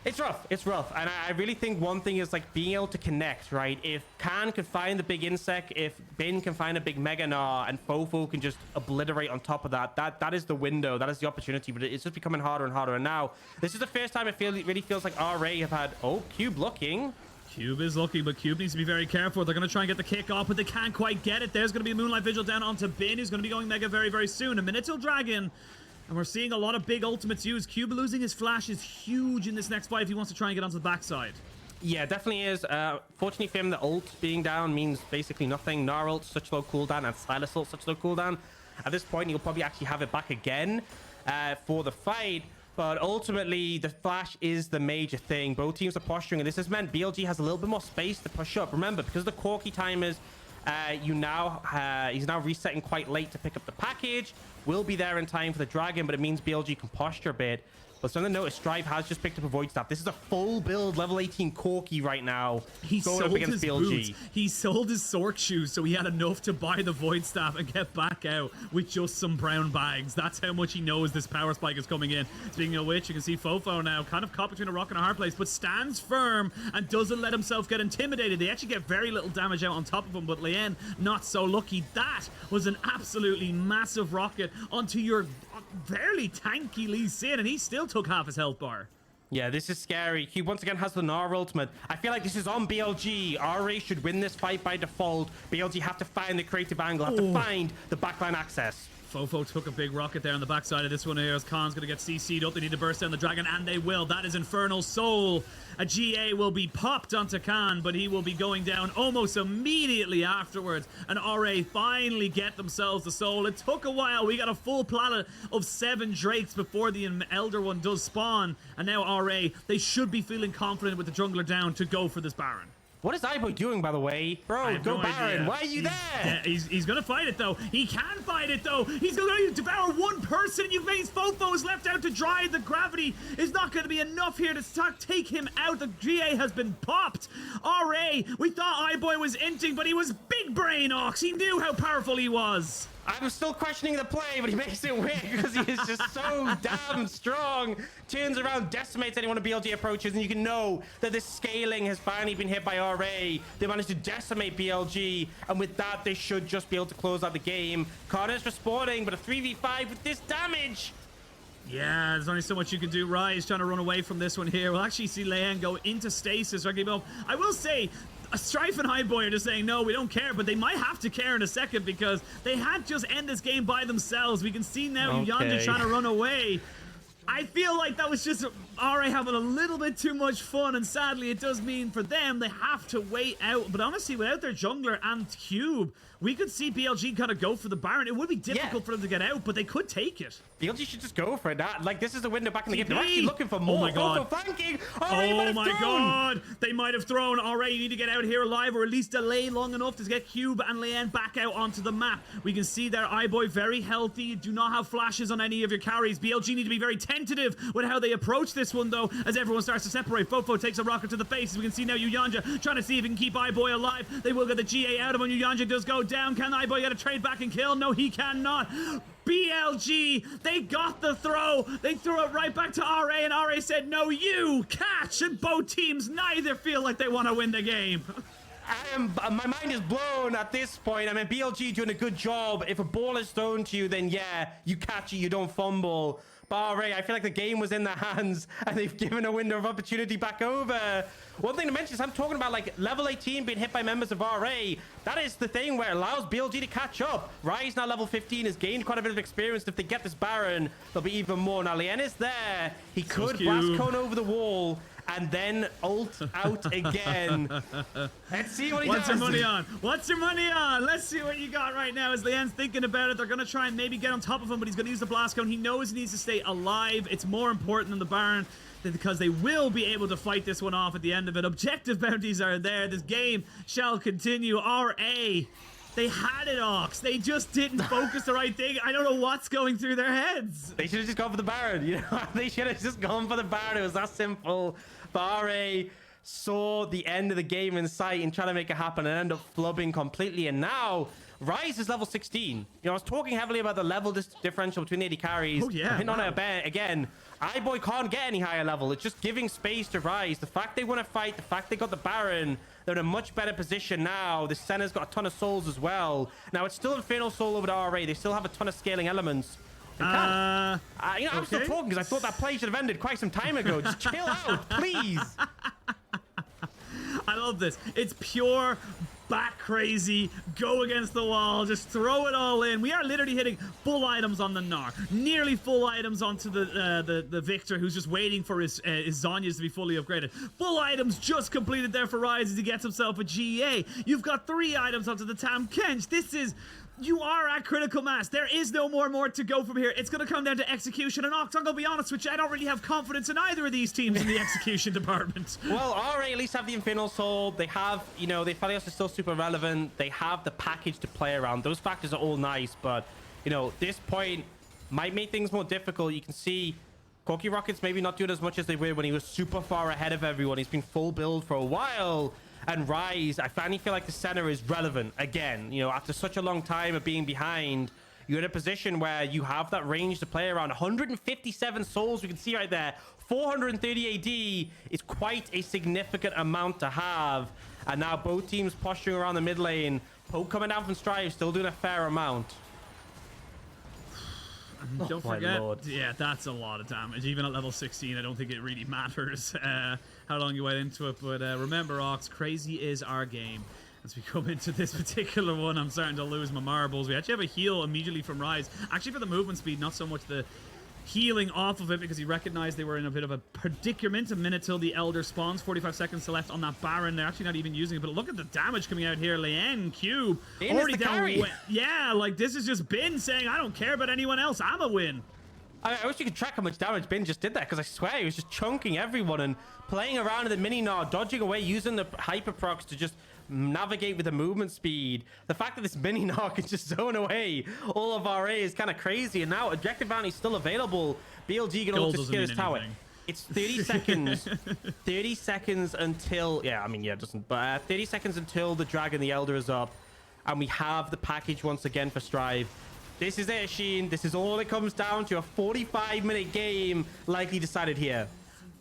it's rough. It's rough. And I really think one thing is like being able to connect, right? If Khan can find the big insect, if Bin can find a big Mega Gnar, and Fofo can just obliterate on top of that, that is the window. That is the opportunity. But it's just becoming harder and harder. And now, this is the first time it really feels like RA have had... Oh, Cube looking. Cube is looking, but Cube needs to be very careful. They're going to try and get the kick off, but they can't quite get it. There's going to be a Moonlight Vigil down onto Bin, who's going to be going Mega very, very soon. A minute till Dragon. And we're seeing a lot of big ultimates used. Cube losing his flash is huge in this next fight if he wants to try and get onto the backside. Yeah, definitely is. Fortunately for him, the ult being down means basically nothing. Gnar ult, such low cooldown, and Sylas ult, such low cooldown. At this point, he'll probably actually have it back again for the fight. But ultimately, the flash is the major thing. Both teams are posturing, and this has meant BLG has a little bit more space to push up. Remember, because of the Corki timers, he's now resetting quite late to pick up the package. Will be there in time for the dragon, but it means BLG can posture a bit. But something to notice, Strive has just picked up a Void Staff. This is a full build level 18 Corki right now. He going sold up against his BLG. boots. He sold his Sork shoes, so he had enough to buy the Void Staff and get back out with just some brown bags. That's how much he knows this power spike is coming in. Speaking of which, you can see Fofo now kind of caught between a rock and a hard place, but stands firm and doesn't let himself get intimidated. They actually get very little damage out on top of him, but Leyan not so lucky. That was an absolutely massive rocket onto your fairly tanky Lee Sin, and he still took half his health bar. Yeah, this is scary. He once again has the Gnar ultimate. I feel like this is on BLG. RA should win this fight by default. BLG have to find the creative angle, have to find the backline access. Fofo took a big rocket there on the backside of this one here as Khan's going to get CC'd up. They need to burst down the dragon, and they will. That is Infernal Soul. A GA will be popped onto Khan, but he will be going down almost immediately afterwards. And RA finally get themselves the soul. It took a while. We got a full planet of 7 Drakes before the Elder one does spawn. And now RA, they should be feeling confident with the jungler down to go for this Baron. What is iBoy doing, by the way? Bro, go no Baron. idea. Why are you there? He's going to fight it, though. He can fight it, though. He's going to devour one person. You face Fofo is left out to dry. The gravity is not going to be enough here to take him out. The GA has been popped. RA, we thought iBoy was inting, but he was big brain Aux. He knew how powerful he was. I'm still questioning the play, but he makes it weird because he is just so damn strong. Turns around, decimates anyone at BLG approaches, and you can know that this scaling has finally been hit by RA. They managed to decimate BLG, and with that, they should just be able to close out the game. Connor's respawning, but a 3v5 with this damage. Yeah, there's only so much you can do. Rise trying to run away from this one here. We'll actually see Leyan go into stasis. I will say, Strife and iBoy are just saying, no, we don't care, but they might have to care in a second because they had just end this game by themselves. We can see now Yuyanjia trying to run away. I feel like that was just RA having a little bit too much fun, and sadly it does mean for them they have to wait out. But honestly, without their jungler and Cube, we could see BLG kind of go for the Baron. It would be difficult for them to get out, but they could take it. BLG should just go for it. Like, this is the window back in the game. They're actually looking for more. Oh my god. Flanking. Oh my god. They might have thrown. Alright, you need to get out here alive, or at least delay long enough to get Cube and Leyan back out onto the map. We can see there iBoy very healthy. You do not have flashes on any of your carries. BLG need to be very tentative with how they approach this one, though, as everyone starts to separate. Fofo takes a rocket to the face. As we can see now Yuyanjia trying to see if he can keep iBoy alive. They will get the GA out of him. Yuyanjia does go down. Can iBoy get a trade back and kill? No, he cannot. BLG, they got the throw. They threw it right back to RA, and RA said, no, you catch. And both teams neither feel like they want to win the game. My mind is blown at this point. I mean, BLG doing a good job. If a ball is thrown to you, then yeah, you catch it, you don't fumble. But RA, I feel like the game was in their hands, and they've given a window of opportunity back over. One thing to mention is I'm talking about like level 18 being hit by members of RA. That is the thing where it allows BLG to catch up. Rise now level 15 has gained quite a bit of experience. If they get this Baron, there'll be even more. Now Leyan is there. He could blast cone over the wall and then ult out again. Let's see what he does. What's your money on? What's your money on? Let's see what you got right now. As Leyan's thinking about it, they're going to try and maybe get on top of him, but he's going to use the blast cone. He knows he needs to stay alive. It's more important than the Baron, because they will be able to fight this one off at the end of it. Objective bounties are there. This game shall continue. RA, they had it, Aux. They just didn't focus the right thing. I don't know what's going through their heads. They should have just gone for the Baron, you know? They should have just gone for the Baron. It was that simple. But RA saw the end of the game in sight and tried to make it happen and ended up flubbing completely. And now Rise is level 16. You know, I was talking heavily about the level differential between AD carries. Oh, yeah. Hitting on it again. iBoy can't get any higher level. It's just giving space to Rise. The fact they want to fight, the fact they got the Baron, they're in a much better position now. The Senna's got a ton of souls as well. Now, it's still Infernal Soul over to RA. They still have a ton of scaling elements. You know, I'm still talking because I thought that play should have ended quite some time ago. Just chill out, please. I love this. It's pure bat crazy, go against the wall, just throw it all in. We are literally hitting full items on the Gnar, nearly full items onto the Viktor, who's just waiting for his Zhonya's to be fully upgraded. Full items just completed there for Rise as he gets himself a GA. You've got 3 items onto the Tahm Kench. You are at critical mass. There is no more to go from here. It's going to come down to execution. And Aux, I'm going to be honest with you, I don't really have confidence in either of these teams in the execution department. Well, RA at least have the Infernal Soul. They have, the Aphelios is still super relevant. They have the package to play around. Those factors are all nice, but, this point might make things more difficult. You can see Corki Rockets maybe not doing as much as they were when he was super far ahead of everyone. He's been full build for a while. And Rise, I finally feel like the Senna is relevant again. After such a long time of being behind, you're in a position where you have that range to play around. 157 souls, we can see right there. 430 AD is quite a significant amount to have. And now both teams posturing around the mid lane. Poke coming down from Strive, still doing a fair amount. Don't forget, yeah, that's a lot of damage. Even at level 16, I don't think it really matters how long you went into it. But remember, Aux, crazy is our game. As we come into this particular one, I'm starting to lose my marbles. We actually have a heal immediately from Rise. Actually, for the movement speed, not so much the healing off of it, because he recognized they were in a bit of a predicament. A minute till the Elder spawns. 45 seconds left on that Baron. They're actually not even using it, but look at the damage coming out here. Leyan, Cube, already down. Yeah, like this has just been saying, I don't care about anyone else. I'm a win. I wish you could track how much damage Bin just did that, because I swear he was just chunking everyone and playing around in the mini Gnar, dodging away, using the hyper procs to just navigate with the movement speed. The fact that this mini Gnar can just zone away all of RA is kind of crazy. And now objective bounty is still available. BLG can also scale his tower. It's 30 seconds. 30 seconds until... Yeah, it doesn't. But 30 seconds until the Dragon, the Elder is up. And we have the package once again for Strive. This is it, Sheen. This is all it comes down to. A 45-minute game likely decided here.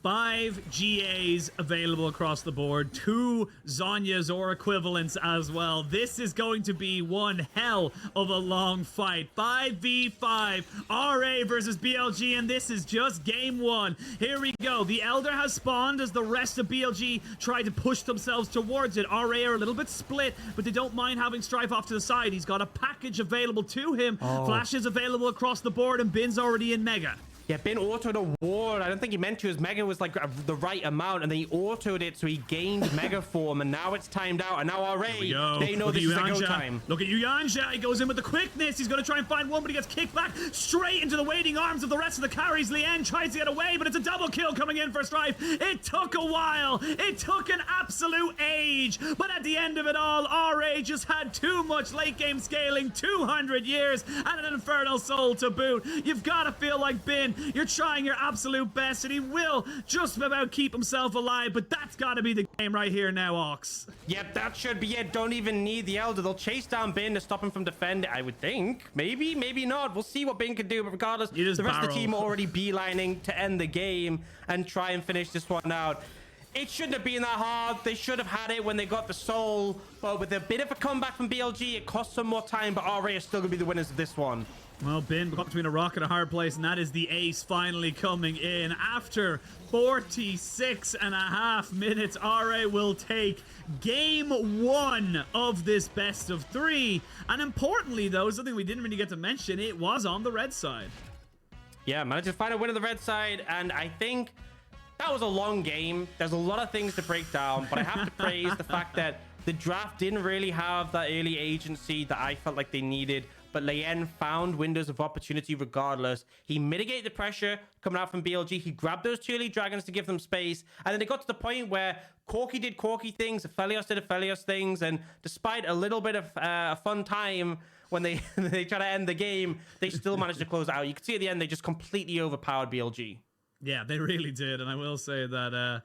5 GAs available across the board, 2 Zhonyas or equivalents as well. This is going to be one hell of a long fight. 5v5, RA versus BLG, and this is just game 1. Here we go. The Elder has spawned as the rest of BLG try to push themselves towards it. RA are a little bit split, but they don't mind having Strife off to the side. He's got a package available to him. Flash is available across the board, and Bin's already in Mega. Yeah, Bin autoed a ward. I don't think he meant to. His Mega was like the right amount, and then he autoed it, so he gained Mega form, and now it's timed out. And now RA, they know this is a go time. Look at Yuyanjia. He goes in with the quickness. He's going to try and find one, but he gets kicked back straight into the waiting arms of the rest of the carries. Leyan tries to get away, but it's a double kill coming in for Strife. It took a while. It took an absolute age. But at the end of it all, RA just had too much late game scaling, 200 years, and an Infernal Soul to boot. You've got to feel like Bin, you're trying your absolute best, and he will just about keep himself alive, but that's got to be the game right here now, Aux. Yep, that should be it. Don't even need the Elder. They'll chase down Bin to stop him from defending, I would think. Maybe, maybe not. We'll see what Bin can do, but regardless, the rest of the team are already beelining to end the game and try and finish this one out. It shouldn't have been that hard. They should have had it when they got the soul, but with a bit of a comeback from BLG, it cost some more time, but RA are still going to be the winners of this one. Well, Bin caught between a rock and a hard place, and that is the ace finally coming in. After 46.5 minutes, RA will take game 1 of this best of 3. And importantly, though, something we didn't really get to mention, it was on the red side. Yeah, managed to find a win on the red side, and I think that was a long game. There's a lot of things to break down, but I have to praise the fact that the draft didn't really have that early agency that I felt like they needed. But Leyan found windows of opportunity regardless. He mitigated the pressure coming out from BLG. He grabbed those 2 elite dragons to give them space. And then it got to the point where Corki did Corki things, Aphelios did Aphelios things. And despite a little bit of a fun time when they try to end the game, they still managed to close it out. You can see at the end, they just completely overpowered BLG. Yeah, they really did. And I will say that...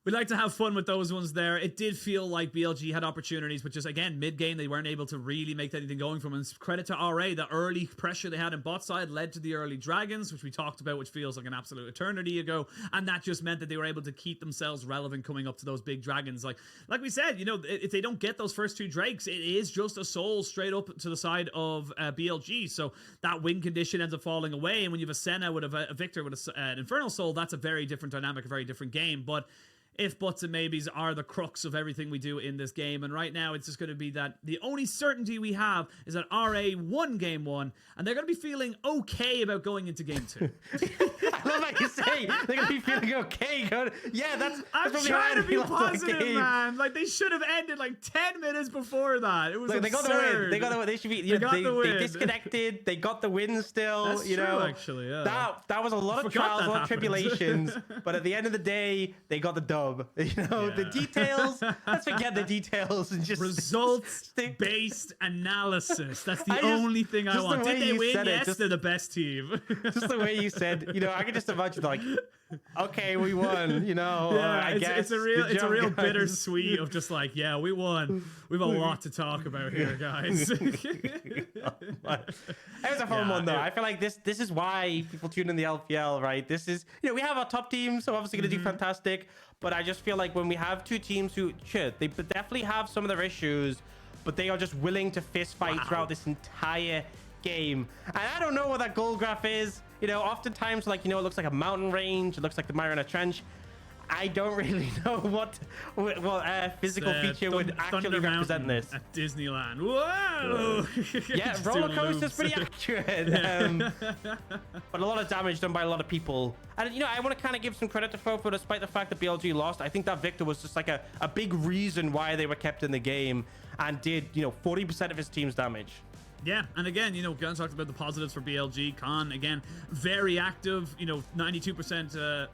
we like to have fun with those ones there. It did feel like BLG had opportunities, but just, again, mid-game, they weren't able to really make anything going from. And credit to RA, the early pressure they had in bot side led to the early dragons, which we talked about, which feels like an absolute eternity ago. And that just meant that they were able to keep themselves relevant coming up to those big dragons. Like we said, if they don't get those first 2 drakes, it is just a soul straight up to the side of BLG. So that win condition ends up falling away. And when you have a Senna with a Viktor with an Infernal Soul, that's a very different dynamic, a very different game. But if buts and maybes are the crux of everything we do in this game. And right now, it's just going to be that the only certainty we have is that RA won game 1, and they're going to be feeling okay about going into game 2. I love how you say they're going to be feeling okay. Yeah, that's I'm trying to be positive, man. Like, they should have ended like 10 minutes before that. It was absurd. They got the win. They got the win. They should be. They disconnected. They got the win still. That's true, actually. Yeah. That was a lot of trials, a lot of tribulations. But at the end of the day, they got the dub. The details. Let's forget the details and just results-based analysis. That's the only thing I want. Did they win? Yes, they're the best team. Just the way you said, I can just imagine like, okay, we won. I guess it's a real bittersweet of just like, yeah, we won. We have a lot to talk about here, guys. It was a fun one though. I feel like this is why people tune in the LPL, right? This is we have our top teams, so obviously going to do fantastic. But I just feel like when we have two teams who they definitely have some of their issues, but they are just willing to fist fight throughout this entire game. And I don't know what that goal graph is. Oftentimes, like, it looks like a mountain range. It looks like the Mariana Trench. I don't really know what physical feature would actually represent this. At Disneyland. Whoa! Yeah, roller coaster's pretty accurate. But a lot of damage done by a lot of people. And, I want to kind of give some credit to Fofo, despite the fact that BLG lost. I think that Viktor was just like a big reason why they were kept in the game and did, 40% of his team's damage. Yeah, and again, Gunn talked about the positives for BLG. Khan, again, very active, 92%...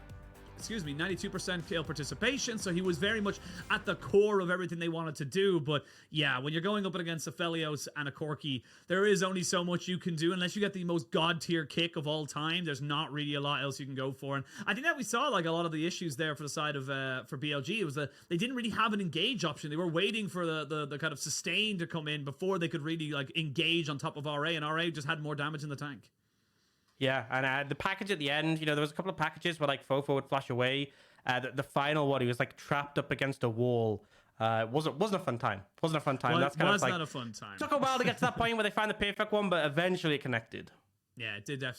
92% kill participation, so he was very much at the core of everything they wanted to do. But yeah, when you're going up against Aphelios and a Corki, there is only so much you can do unless you get the most god tier kick of all time. There's not really a lot else you can go for, and I think that we saw like a lot of the issues there for the side of for BLG. It was that they didn't really have an engage option. They were waiting for the kind of sustain to come in before they could really like engage on top of RA, and RA just had more damage in the tank. Yeah, and the package at the end, there was a couple of packages where like Fofo would flash away. The final one, he was like trapped up against a wall. Wasn't a fun time. Wasn't a fun time. That's kind of like, not a fun time. Took a while to get to that point where they found the perfect one, but eventually it connected. Yeah, it did